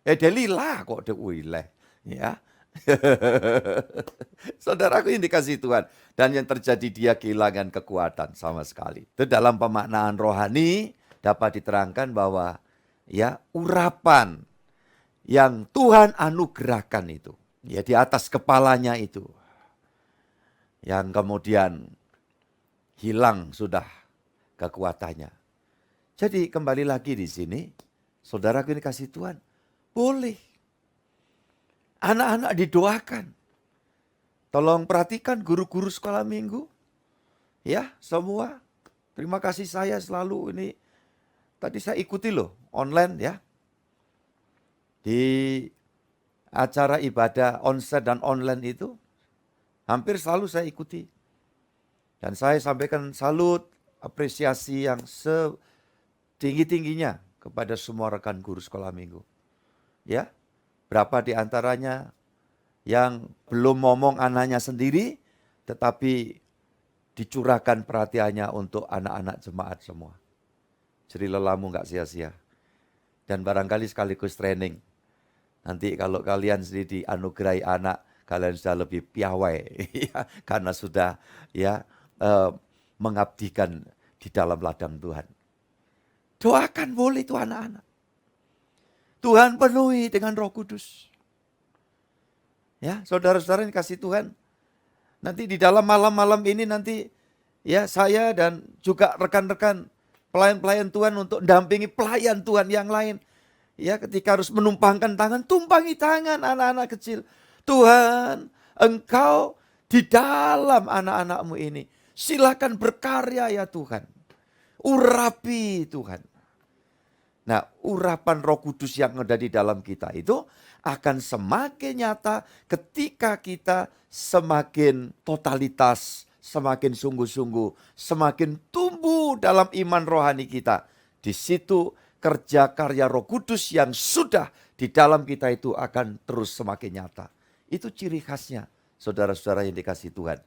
Delila kok Duileh, ya. Saudaraku yang dikasih Tuhan, dan yang terjadi dia kehilangan kekuatan sama sekali. Itu dalam pemaknaan rohani dapat diterangkan bahwa ya urapan yang Tuhan anugerahkan itu, ya di atas kepalanya itu, yang kemudian hilang sudah kekuatannya. Jadi kembali lagi di sini, saudaraku ini kasih Tuhan, boleh. Anak-anak didoakan. Tolong perhatikan guru-guru sekolah minggu. Ya, semua. Terima kasih saya selalu ini. Tadi saya ikuti loh, online ya. Di acara ibadah onsite dan online itu, hampir selalu saya ikuti. Dan saya sampaikan salut, apresiasi yang setinggi-tingginya kepada semua rekan guru sekolah minggu. Ya, berapa di antaranya yang belum ngomong anaknya sendiri, tetapi dicurahkan perhatiannya untuk anak-anak jemaat semua. Jadi lelamu nggak sia-sia. Dan barangkali sekaligus training. Nanti kalau kalian sendiri dianugerahi anak, kalian sudah lebih piawai. Ya, karena sudah ya mengabdikan di dalam ladang Tuhan. Doakan boleh itu anak-anak. Tuhan penuhi dengan Roh Kudus. Ya, saudara-saudara yang kasih Tuhan. Nanti di dalam malam-malam ini nanti ya saya dan juga rekan-rekan pelayan-pelayan Tuhan untuk mendampingi pelayan Tuhan yang lain. Ya, ketika harus menumpangkan tangan, tumpangi tangan anak-anak kecil. Tuhan, Engkau di dalam anak-anakmu ini. Silakan berkarya ya Tuhan. Urapi Tuhan. Nah, urapan Roh Kudus yang ada di dalam kita itu akan semakin nyata ketika kita semakin totalitas, semakin sungguh-sungguh, semakin tumbuh dalam iman rohani kita. Di situ kerja karya Roh Kudus yang sudah di dalam kita itu akan terus semakin nyata. Itu ciri khasnya, saudara-saudara yang dikasih Tuhan.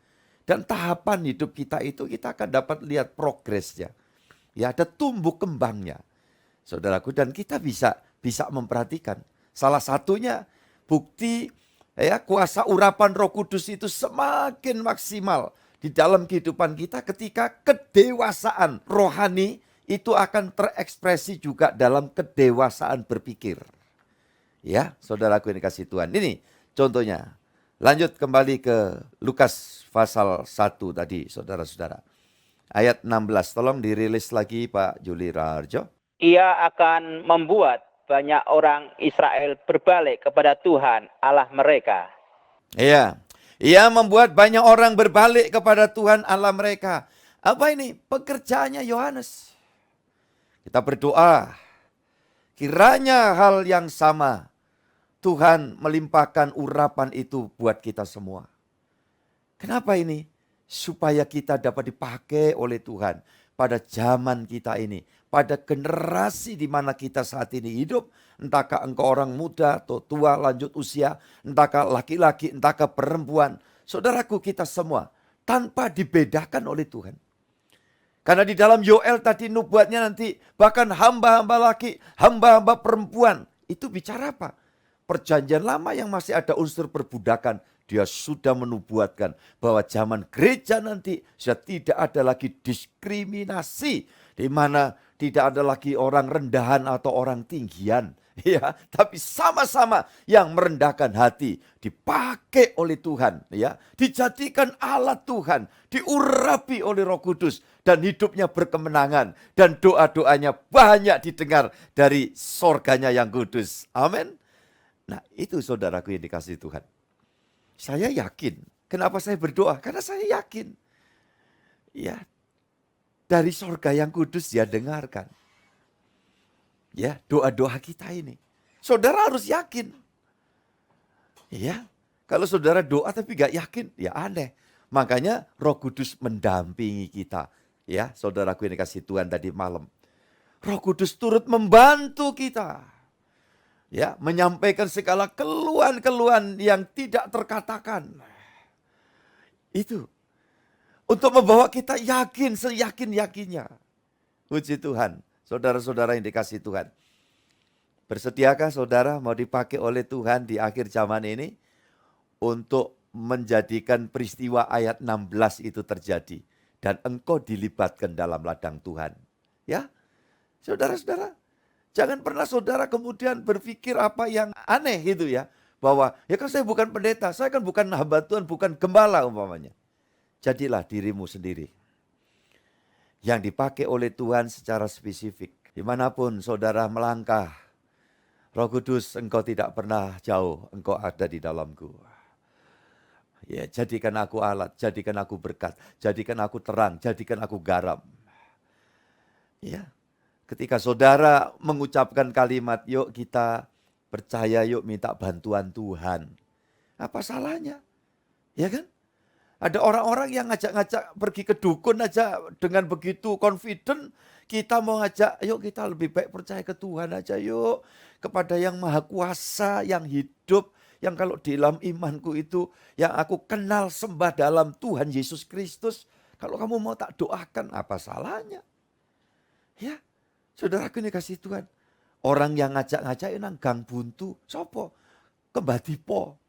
Dan tahapan hidup kita itu kita akan dapat lihat progresnya. Ya, ada tumbuh kembangnya. Saudaraku, dan kita bisa memperhatikan. Salah satunya bukti ya kuasa urapan Roh Kudus itu semakin maksimal di dalam kehidupan kita ketika kedewasaan rohani itu akan terekspresi juga dalam kedewasaan berpikir. Ya, saudaraku yang dikasih Tuhan. Ini contohnya. Lanjut kembali ke Lukas pasal 1 tadi, saudara-saudara. Ayat 16, tolong dirilis lagi Pak Juli Raharjo. Ia akan membuat banyak orang Israel berbalik kepada Tuhan Allah mereka. Iya, ia membuat banyak orang berbalik kepada Tuhan Allah mereka. Apa ini? Pekerjaannya Yohanes. Kita berdoa, kiranya hal yang sama Tuhan melimpahkan urapan itu buat kita semua. Kenapa ini? Supaya kita dapat dipakai oleh Tuhan pada zaman kita ini. Pada generasi di mana kita saat ini hidup, entahkah engkau orang muda atau tua lanjut usia, entahkah laki-laki, entahkah perempuan, saudaraku kita semua tanpa dibedakan oleh Tuhan. Karena di dalam Yoel tadi nubuatnya nanti bahkan hamba-hamba laki, hamba-hamba perempuan, itu bicara apa? Perjanjian lama yang masih ada unsur perbudakan, dia sudah menubuatkan bahwa zaman gereja nanti sudah tidak ada lagi diskriminasi, di mana tidak ada lagi orang rendahan atau orang tinggian, ya, tapi sama-sama yang merendahkan hati dipakai oleh Tuhan, ya, dijadikan alat Tuhan, diurapi oleh Roh Kudus dan hidupnya berkemenangan dan doa-doanya banyak didengar dari sorganya yang kudus. Amin. Nah, itu saudaraku yang dikasihi Tuhan. Saya yakin. Kenapa saya berdoa? Karena saya yakin. Ya, dari sorga yang kudus dia dengarkan. Ya, doa-doa kita ini. Saudara harus yakin. Ya, kalau saudara doa tapi gak yakin, ya aneh. Makanya Roh Kudus mendampingi kita. Ya, saudaraku yang dikasihi Tuhan tadi malam. Roh Kudus turut membantu kita. Ya, menyampaikan segala keluhan-keluhan yang tidak terkatakan. Itu untuk membawa kita yakin, seyakin-yakinnya. Puji Tuhan, saudara-saudara yang dikasihi Tuhan. Bersediakah saudara mau dipakai oleh Tuhan di akhir zaman ini untuk menjadikan peristiwa ayat 16 itu terjadi dan engkau dilibatkan dalam ladang Tuhan? Ya, saudara-saudara, jangan pernah saudara kemudian berpikir apa yang aneh gitu ya. Bahwa ya kan saya bukan pendeta, saya kan bukan hamba Tuhan, bukan gembala umpamanya. Jadilah dirimu sendiri yang dipakai oleh Tuhan secara spesifik. Dimanapun saudara melangkah, Roh Kudus, engkau tidak pernah jauh, engkau ada di dalamku. Ya, jadikan aku alat, jadikan aku berkat, jadikan aku terang, jadikan aku garam. Ya, ketika saudara mengucapkan kalimat, yuk kita percaya, yuk minta bantuan Tuhan. Apa salahnya? Ya kan? Ada orang-orang yang ngajak-ngajak pergi ke dukun aja dengan begitu confident. Kita mau ngajak, yuk kita lebih baik percaya ke Tuhan aja yuk. Kepada yang maha kuasa, yang hidup, yang kalau di dalam imanku itu, yang aku kenal sembah dalam Tuhan Yesus Kristus. Kalau kamu mau tak doakan, apa salahnya? Ya, saudaraku ini kasih Tuhan. Orang yang ngajak-ngajak nang gang buntu, sopo? Kembadipo,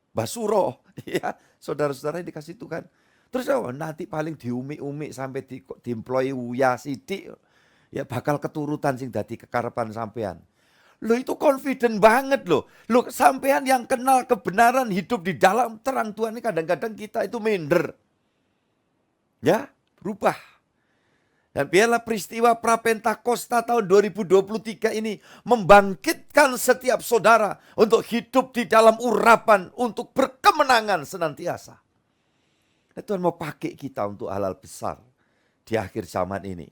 Basuro, ya, saudara-saudara yang dikasih Tuhan. Terus nanti paling diumi-umi sampai diemploi Uya Sidik, ya bakal keturutan sing dadi kekarepan sampean. Lo itu confident banget loh. Lo sampean yang kenal kebenaran hidup di dalam terang Tuhan ini kadang-kadang kita itu minder. Ya, berubah. Dan biarlah peristiwa Prapentakosta tahun 2023 ini membangkitkan setiap saudara untuk hidup di dalam urapan, untuk berkemenangan senantiasa. Dan Tuhan mau pakai kita untuk hal-hal besar di akhir zaman ini.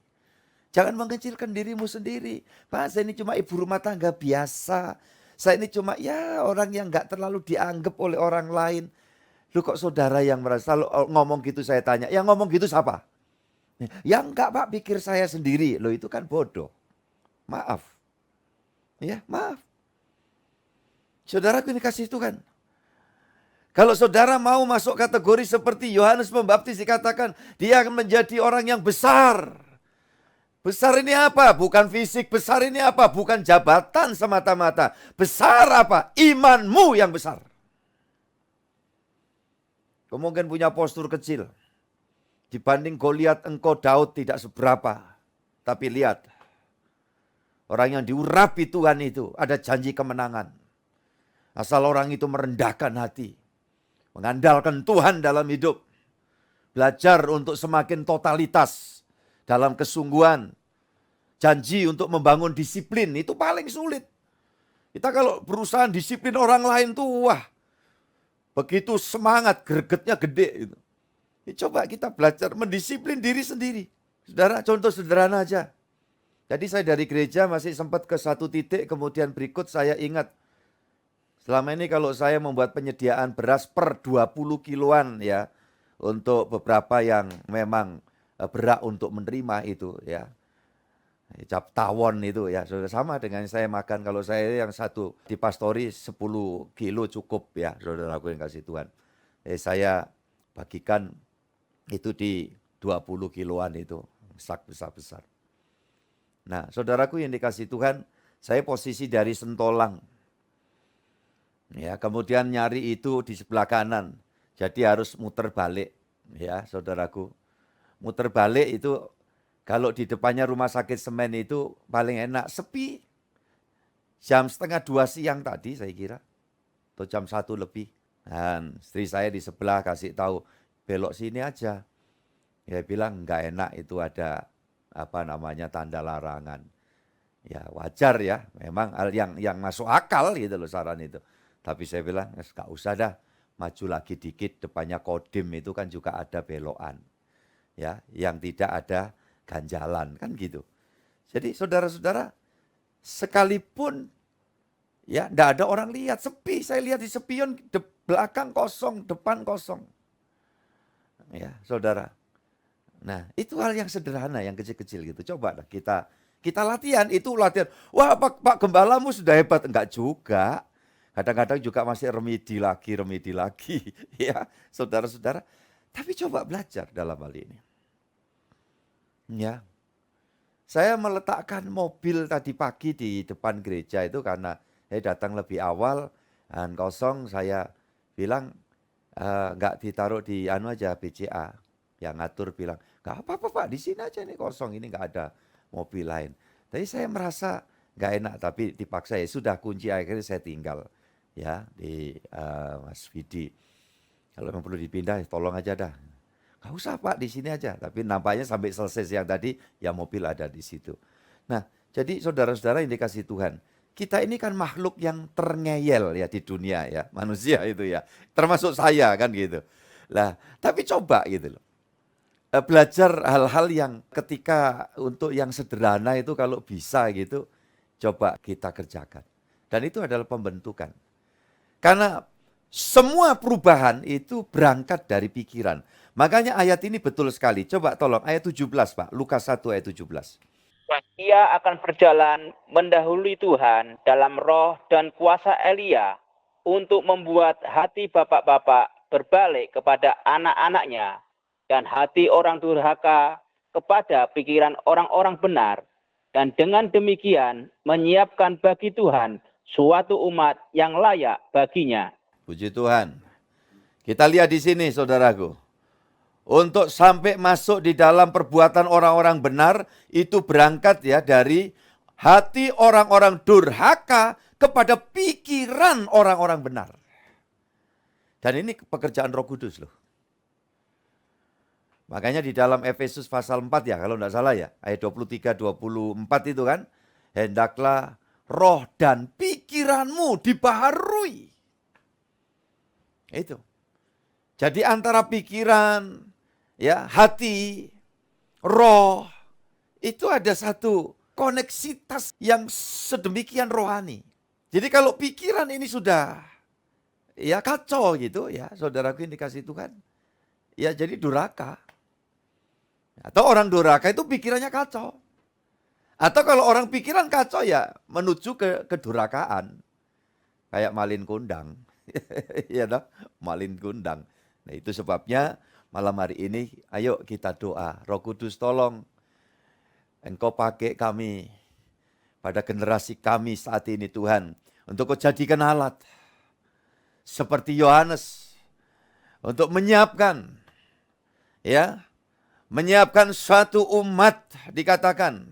Jangan mengecilkan dirimu sendiri. Pak, saya ini cuma ibu rumah tangga biasa. Saya ini cuma ya orang yang gak terlalu dianggap oleh orang lain. Lu kok saudara yang merasa ngomong gitu saya tanya, yang ngomong gitu siapa? Ya enggak Pak, pikir saya sendiri. Loh itu kan bodoh. Maaf. Ya, maaf. Saudaraku ini kasih Tuhan. Kalau saudara mau masuk kategori seperti Yohanes Pembaptis dikatakan, dia akan menjadi orang yang besar. Besar ini apa? Bukan fisik. Besar ini apa? Bukan jabatan semata-mata. Besar apa? Imanmu yang besar. Kau mungkin punya postur kecil. Dibanding Goliat engkau Daud tidak seberapa. Tapi lihat. Orang yang diurapi Tuhan itu ada janji kemenangan. Asal orang itu merendahkan hati. Mengandalkan Tuhan dalam hidup. Belajar untuk semakin totalitas. Dalam kesungguhan. Janji untuk membangun disiplin itu paling sulit. Kita kalau berusaha disiplin orang lain tuh wah. Begitu semangat, gregetnya gede gitu. Coba kita belajar mendisiplin diri sendiri. Saudara, contoh sederhana aja. Jadi saya dari gereja masih sempat ke satu titik, kemudian berikut saya ingat. Selama ini kalau saya membuat penyediaan beras per 20 kiloan ya. Untuk beberapa yang memang berhak untuk menerima itu ya. Cap tawon itu ya. Saudara, sama dengan saya makan. Kalau saya yang satu dipastori 10 kilo cukup ya. Saudara aku yang kasih Tuhan. Saya bagikan itu di 20 kiloan itu, sak besar-besar. Nah, saudaraku yang dikasih Tuhan, saya posisi dari Sentolang. Ya, kemudian nyari itu di sebelah kanan. Jadi harus muter balik, ya, saudaraku. Muter balik itu kalau di depannya rumah sakit semen itu paling enak, sepi. Jam 1:30 siang tadi saya kira. Atau jam 1 lebih. Dan istri saya di sebelah kasih tahu, belok sini aja. Dia bilang enggak enak itu ada tanda larangan. Ya wajar ya, memang hal yang masuk akal gitu loh saran itu. Tapi saya bilang enggak usah dah, maju lagi dikit depannya Kodim itu kan juga ada belokan. Ya, yang tidak ada ganjalan kan gitu. Jadi saudara-saudara, sekalipun ya enggak ada orang lihat, sepi. Saya lihat di spion belakang kosong, depan kosong. Ya, saudara. Nah, itu hal yang sederhana, yang kecil-kecil gitu. Coba kita Kita latihan, itu latihan. Wah, Pak Gembalamu sudah hebat. Enggak juga. Kadang-kadang juga masih remedi lagi. Ya, saudara-saudara. Tapi coba belajar dalam hal ini. Ya, saya meletakkan mobil tadi pagi di depan gereja itu karena saya datang lebih awal dan kosong. Saya bilang enggak ditaruh di aja BCA. Yang ngatur bilang, enggak apa-apa Pak, di sini aja nih kosong, ini enggak ada mobil lain. Tapi saya merasa nggak enak, tapi dipaksa ya sudah kunci, akhirnya saya tinggal ya di Mas Vidi. Kalau memang perlu dipindah, tolong aja dah. Nggak usah Pak, di sini aja. Tapi nampaknya sampai selesai siang tadi, ya mobil ada di situ. Nah, jadi saudara-saudara yang dikasih Tuhan, kita ini kan makhluk yang terngeyel ya di dunia ya, manusia itu ya. Termasuk saya kan gitu. Lah, tapi coba gitu loh. Belajar hal-hal yang ketika untuk yang sederhana itu kalau bisa gitu, coba kita kerjakan. Dan itu adalah pembentukan. Karena semua perubahan itu berangkat dari pikiran. Makanya ayat ini betul sekali. Coba tolong ayat 17 Pak, Lukas 1 ayat 17. Ia akan berjalan mendahului Tuhan dalam roh dan kuasa Elia untuk membuat hati bapak-bapak berbalik kepada anak-anaknya dan hati orang durhaka kepada pikiran orang-orang benar, dan dengan demikian menyiapkan bagi Tuhan suatu umat yang layak baginya. Puji Tuhan. Kita lihat di sini saudaraku. Untuk sampai masuk di dalam perbuatan orang-orang benar, itu berangkat ya dari hati orang-orang durhaka kepada pikiran orang-orang benar. Dan ini pekerjaan Roh Kudus loh. Makanya di dalam Efesus pasal 4 ya, kalau tidak salah ya, ayat 23-24 itu kan, hendaklah roh dan pikiranmu dibaharui. Itu. Jadi antara pikiran, ya, hati, roh, itu ada satu koneksitas yang sedemikian rohani. Jadi kalau pikiran ini sudah ya kacau gitu ya, saudaraku yang dikasih Tuhan, ya jadi durhaka. Atau orang durhaka itu pikirannya kacau. Atau kalau orang pikiran kacau ya menuju ke kedurhakaan. Kayak malin kundang. Iya toh, malin kundang. Nah itu sebabnya malam hari ini ayo kita doa. Roh Kudus tolong Engkau pakai kami pada generasi kami saat ini Tuhan. Untuk Kau jadikan alat. Seperti Yohanes. Untuk menyiapkan. Ya. Menyiapkan suatu umat dikatakan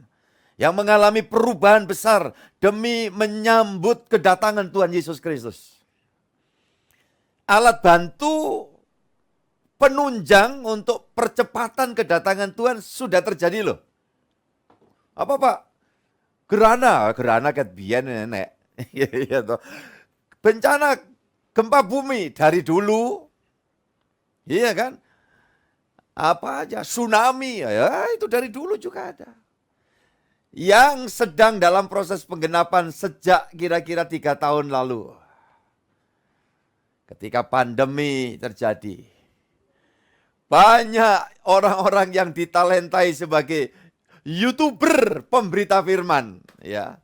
yang mengalami perubahan besar demi menyambut kedatangan Tuhan Yesus Kristus. Alat bantu penunjang untuk percepatan kedatangan Tuhan sudah terjadi loh. Apa Pak? Gerhana ket biyen nenek. Bencana gempa bumi dari dulu. Iya kan? Apa aja, tsunami, ya itu dari dulu juga ada. Yang sedang dalam proses penggenapan sejak kira-kira 3 tahun lalu. Ketika pandemi terjadi. Banyak orang-orang yang ditalentai sebagai YouTuber pemberita firman. Ya.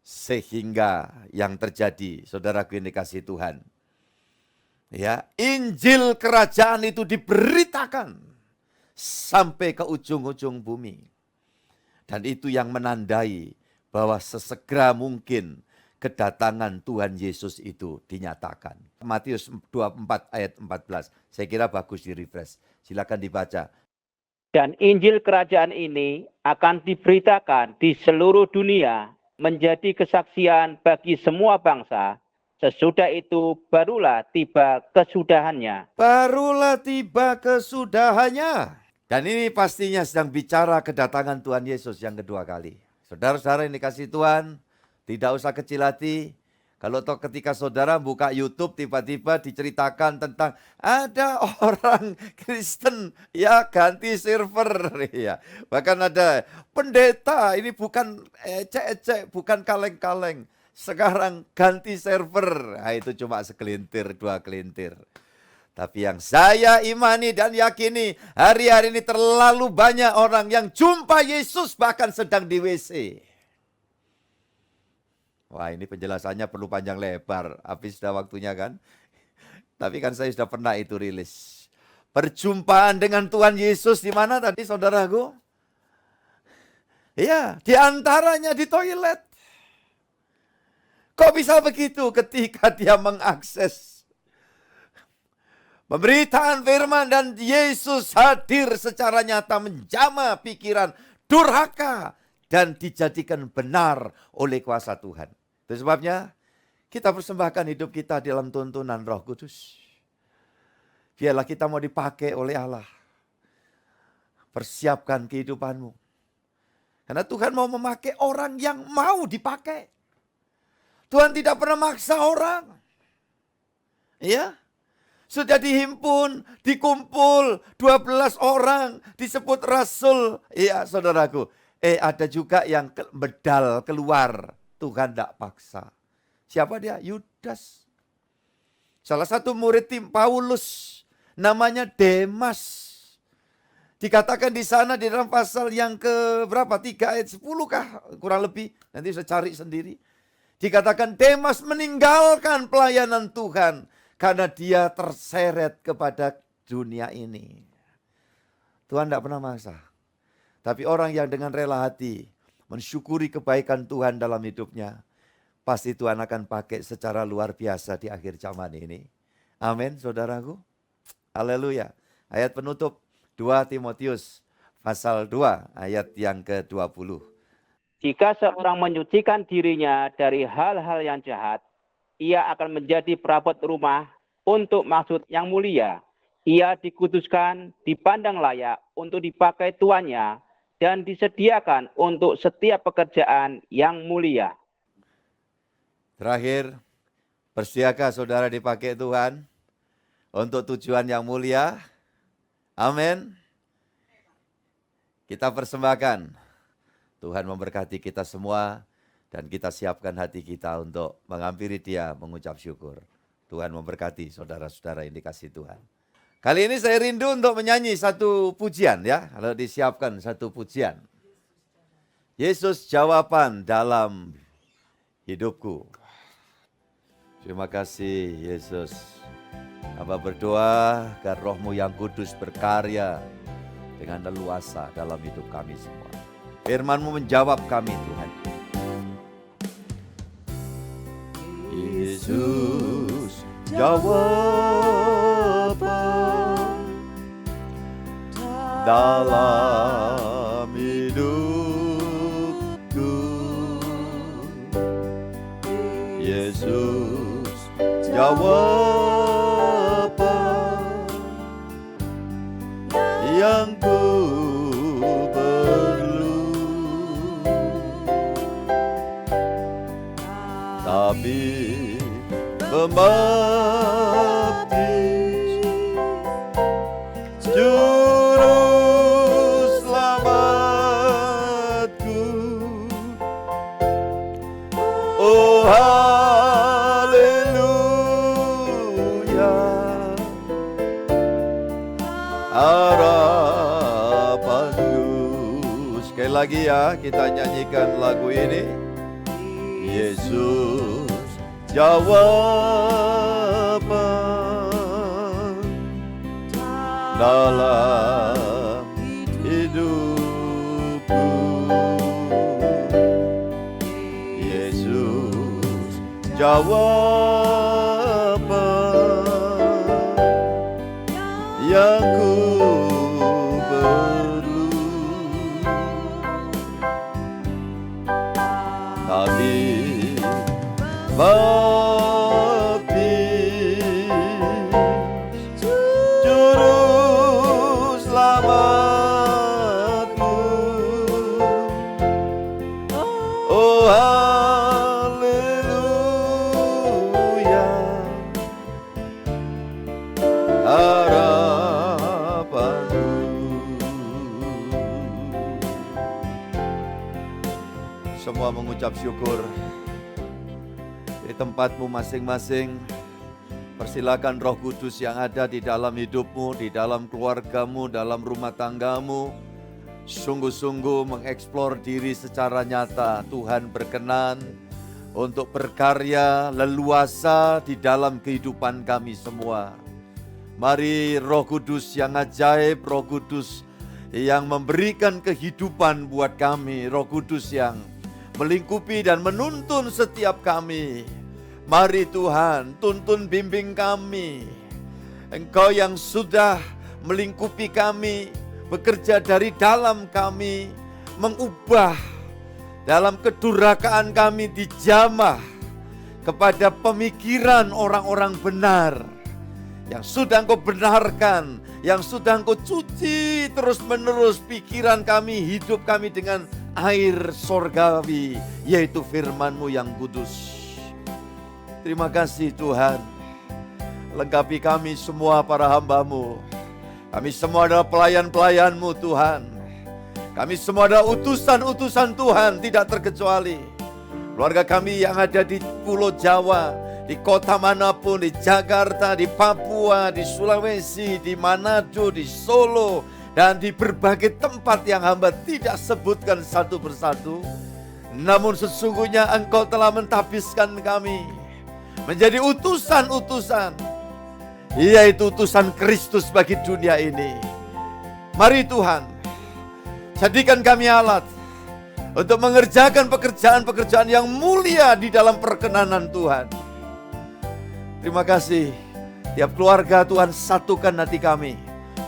Sehingga yang terjadi, saudaraku yang dikasih Tuhan. Ya, Injil kerajaan itu diberitakan sampai ke ujung-ujung bumi. Dan itu yang menandai bahwa sesegera mungkin kedatangan Tuhan Yesus itu dinyatakan. Matius 24 ayat 14. Saya kira bagus di-refresh. Silakan dibaca. Dan Injil kerajaan ini akan diberitakan di seluruh dunia menjadi kesaksian bagi semua bangsa. Sesudah itu barulah tiba kesudahannya. Barulah tiba kesudahannya. Dan ini pastinya sedang bicara kedatangan Tuhan Yesus yang kedua kali. Saudara-saudara yang dikasih Tuhan, tidak usah kecil hati. Kalau ketika saudara buka YouTube tiba-tiba diceritakan tentang ada orang Kristen ya ganti server ya. Bahkan ada pendeta, ini bukan ecek-ecek, bukan kaleng-kaleng. Sekarang ganti server, nah, itu cuma segelintir, 2 gelintir. Tapi yang saya imani dan yakini, hari-hari ini terlalu banyak orang yang jumpa Yesus bahkan sedang di WC. Wah, ini penjelasannya perlu panjang lebar. Habis sudah waktunya kan? Tapi kan saya sudah pernah itu rilis. Perjumpaan dengan Tuhan Yesus di mana tadi saudaraku? Ya, di antaranya di toilet. Kok bisa begitu ketika dia mengakses pemberitaan firman dan Yesus hadir secara nyata menjamah pikiran durhaka dan dijadikan benar oleh kuasa Tuhan. Itu sebabnya kita persembahkan hidup kita dalam tuntunan Roh Kudus. Biarlah kita mau dipakai oleh Allah. Persiapkan kehidupanmu. Karena Tuhan mau memakai orang yang mau dipakai. Tuhan tidak pernah maksa orang. Ya. Sudah dihimpun, dikumpul 12 orang, disebut rasul. Iya, saudaraku. Ada juga yang bedal keluar. Tuhan tidak paksa. Siapa dia? Yudas. Salah satu murid tim Paulus. Namanya Demas. Dikatakan di sana di dalam pasal yang ke berapa? 3 ayat 10 kah? Kurang lebih. Nanti saya cari sendiri. Dikatakan Demas meninggalkan pelayanan Tuhan. Karena dia terseret kepada dunia ini. Tuhan tidak pernah maksa. Tapi orang yang dengan rela hati mensyukuri kebaikan Tuhan dalam hidupnya. Pasti Tuhan akan pakai secara luar biasa di akhir zaman ini. Amin, saudaraku. Haleluya. Ayat penutup 2 Timotius pasal 2 ayat yang ke-20. Jika seorang menyucikan dirinya dari hal-hal yang jahat, ia akan menjadi perabot rumah untuk maksud yang mulia. Ia dikuduskan, dipandang layak untuk dipakai tuannya, dan disediakan untuk setiap pekerjaan yang mulia. Terakhir, bersiapkah saudara dipakai Tuhan untuk tujuan yang mulia? Amin. Kita persembahkan. Tuhan memberkati kita semua. Dan kita siapkan hati kita untuk menghampiri Dia, mengucap syukur. Tuhan memberkati saudara-saudara yang dikasihi Tuhan. Kali ini saya rindu untuk menyanyi satu pujian ya. Kalau disiapkan satu pujian. Yesus jawaban dalam hidupku. Terima kasih Yesus. Hamba berdoa agar Roh-Mu yang kudus berkarya dengan leluasa dalam hidup kami semua. Firman-Mu menjawab kami Tuhan. Yesus jawaban dalam hidupku. Yesus jawaban yang ku perlu. Tapi pembaptis juru selamatku. Oh haleluya, harapanku. Sekali lagi ya, kita nyanyikan lagu ini. Yesus jawaban dalam hidupku. Yesus jawaban yang ku perlu. Tapi baptis juru selamatku. Oh haleluya, harapanku. Semua mengucap syukur. Di tempatmu masing-masing, Persilakan Roh Kudus yang ada di dalam hidupmu, di dalam keluargamu, dalam rumah tanggamu, sungguh-sungguh mengeksplor diri secara nyata. Tuhan berkenan untuk berkarya leluasa di dalam kehidupan kami semua. Mari Roh Kudus yang ajaib, Roh Kudus yang memberikan kehidupan buat kami, Roh Kudus yang melingkupi dan menuntun setiap kami. Mari Tuhan, tuntun bimbing kami. Engkau yang sudah melingkupi kami, bekerja dari dalam kami, mengubah dalam kedurhakaan kami dijamah kepada pemikiran orang-orang benar. Yang sudah Engkau benarkan, yang sudah Engkau cuci terus-menerus pikiran kami, hidup kami dengan air sorgawi, yaitu firman-Mu yang kudus. Terima kasih Tuhan, lengkapi kami semua para hamba-Mu. Kami semua adalah pelayan-pelayan-Mu Tuhan. Kami semua adalah utusan-utusan Tuhan, tidak terkecuali. Keluarga kami yang ada di Pulau Jawa, di kota manapun, di Jakarta, di Papua, di Sulawesi, di Manado, di Solo, dan di berbagai tempat yang hamba tidak sebutkan satu persatu. Namun sesungguhnya Engkau telah mentapiskan kami menjadi utusan-utusan, yaitu utusan Kristus bagi dunia ini. Mari Tuhan, jadikan kami alat untuk mengerjakan pekerjaan-pekerjaan yang mulia di dalam perkenanan Tuhan. Terima kasih, tiap keluarga Tuhan satukan hati kami,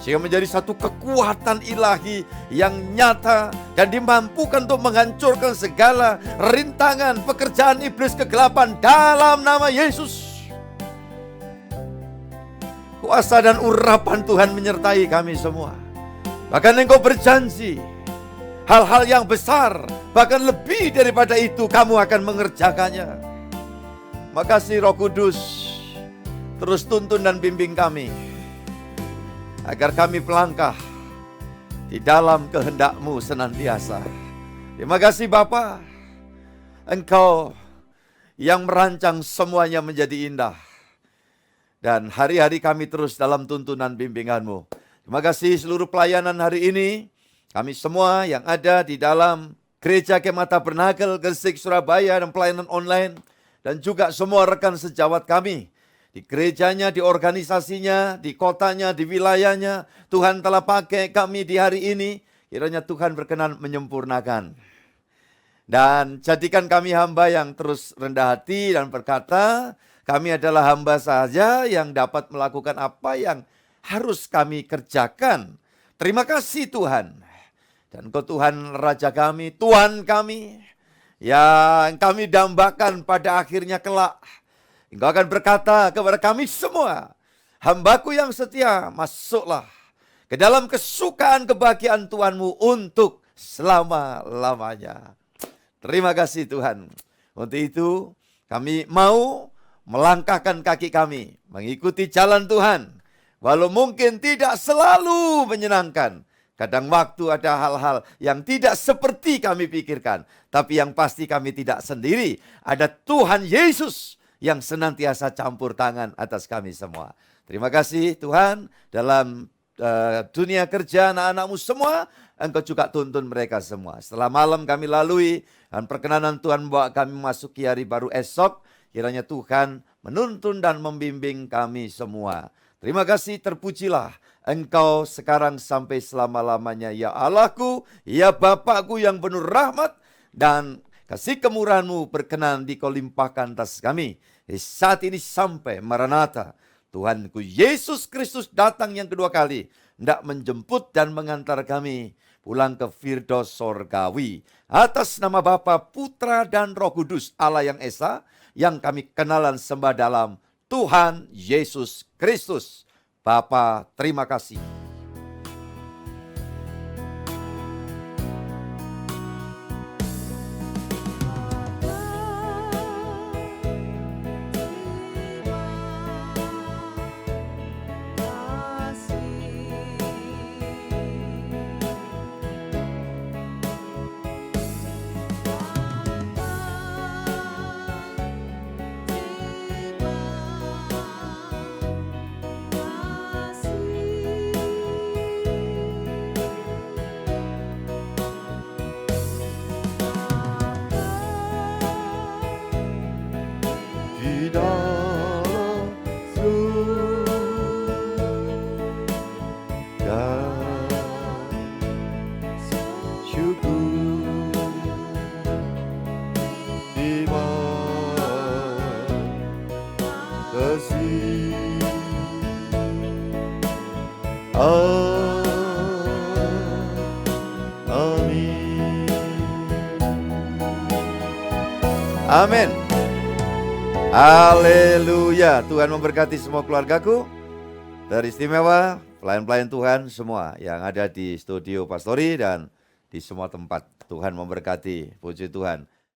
sehingga menjadi satu kekuatan ilahi yang nyata dan dimampukan untuk menghancurkan segala rintangan pekerjaan iblis kegelapan dalam nama Yesus. Kuasa dan urapan Tuhan menyertai kami semua. Bahkan Engkau berjanji, hal-hal yang besar, bahkan lebih daripada itu kamu akan mengerjakannya. Makasih Roh Kudus, terus tuntun dan bimbing kami, agar kami melangkah di dalam kehendak-Mu senantiasa. Terima kasih Bapa, Engkau yang merancang semuanya menjadi indah. Dan hari-hari kami terus dalam tuntunan bimbingan-Mu. Terima kasih seluruh pelayanan hari ini. Kami semua yang ada di dalam Gereja Kemah Tabernakel Gresik, Surabaya, dan pelayanan online. Dan juga semua rekan sejawat kami. Di gerejanya, di organisasinya, di kotanya, di wilayahnya. Tuhan telah pakai kami di hari ini. Kiranya Tuhan berkenan menyempurnakan. Dan jadikan kami hamba yang terus rendah hati dan berkata, kami adalah hamba saja yang dapat melakukan apa yang harus kami kerjakan. Terima kasih Tuhan. Dan Engkau Tuhan Raja kami, Tuhan kami, yang kami dambakan pada akhirnya kelak. Engkau akan berkata kepada kami semua, hambaku yang setia, masuklah ke dalam kesukaan kebahagiaan Tuhanmu untuk selama-lamanya. Terima kasih Tuhan. Untuk itu kami mau melangkahkan kaki kami, mengikuti jalan Tuhan. Walau mungkin tidak selalu menyenangkan. Kadang waktu ada hal-hal yang tidak seperti kami pikirkan. Tapi yang pasti kami tidak sendiri. Ada Tuhan Yesus yang senantiasa campur tangan atas kami semua. Terima kasih Tuhan, dalam dunia kerja anak-anak-Mu semua, Engkau juga tuntun mereka semua. Setelah malam kami lalui, dan perkenanan Tuhan membawa kami memasuki hari baru esok, kiranya Tuhan menuntun dan membimbing kami semua. Terima kasih, terpujilah Engkau sekarang sampai selama-lamanya, ya Allahku, ya Bapakku yang penuh rahmat, dan kasih kemurahan-Mu berkenan Kau limpahkan atas kami. Saat ini sampai Maranatha, Tuhanku Yesus Kristus datang yang kedua kali, hendak menjemput dan mengantar kami pulang ke Firdaus Sorgawi. Atas nama Bapa, Putra, dan Roh Kudus, Allah yang Esa, yang kami kenalan sembah dalam Tuhan Yesus Kristus. Bapa, terima kasih. kasih. Oh, amin. Amin. Haleluya. Tuhan memberkati semua keluargaku. Teristimewa, pelayan-pelayan Tuhan semua yang ada di studio Pastori dan di semua tempat. Tuhan memberkati, puji Tuhan.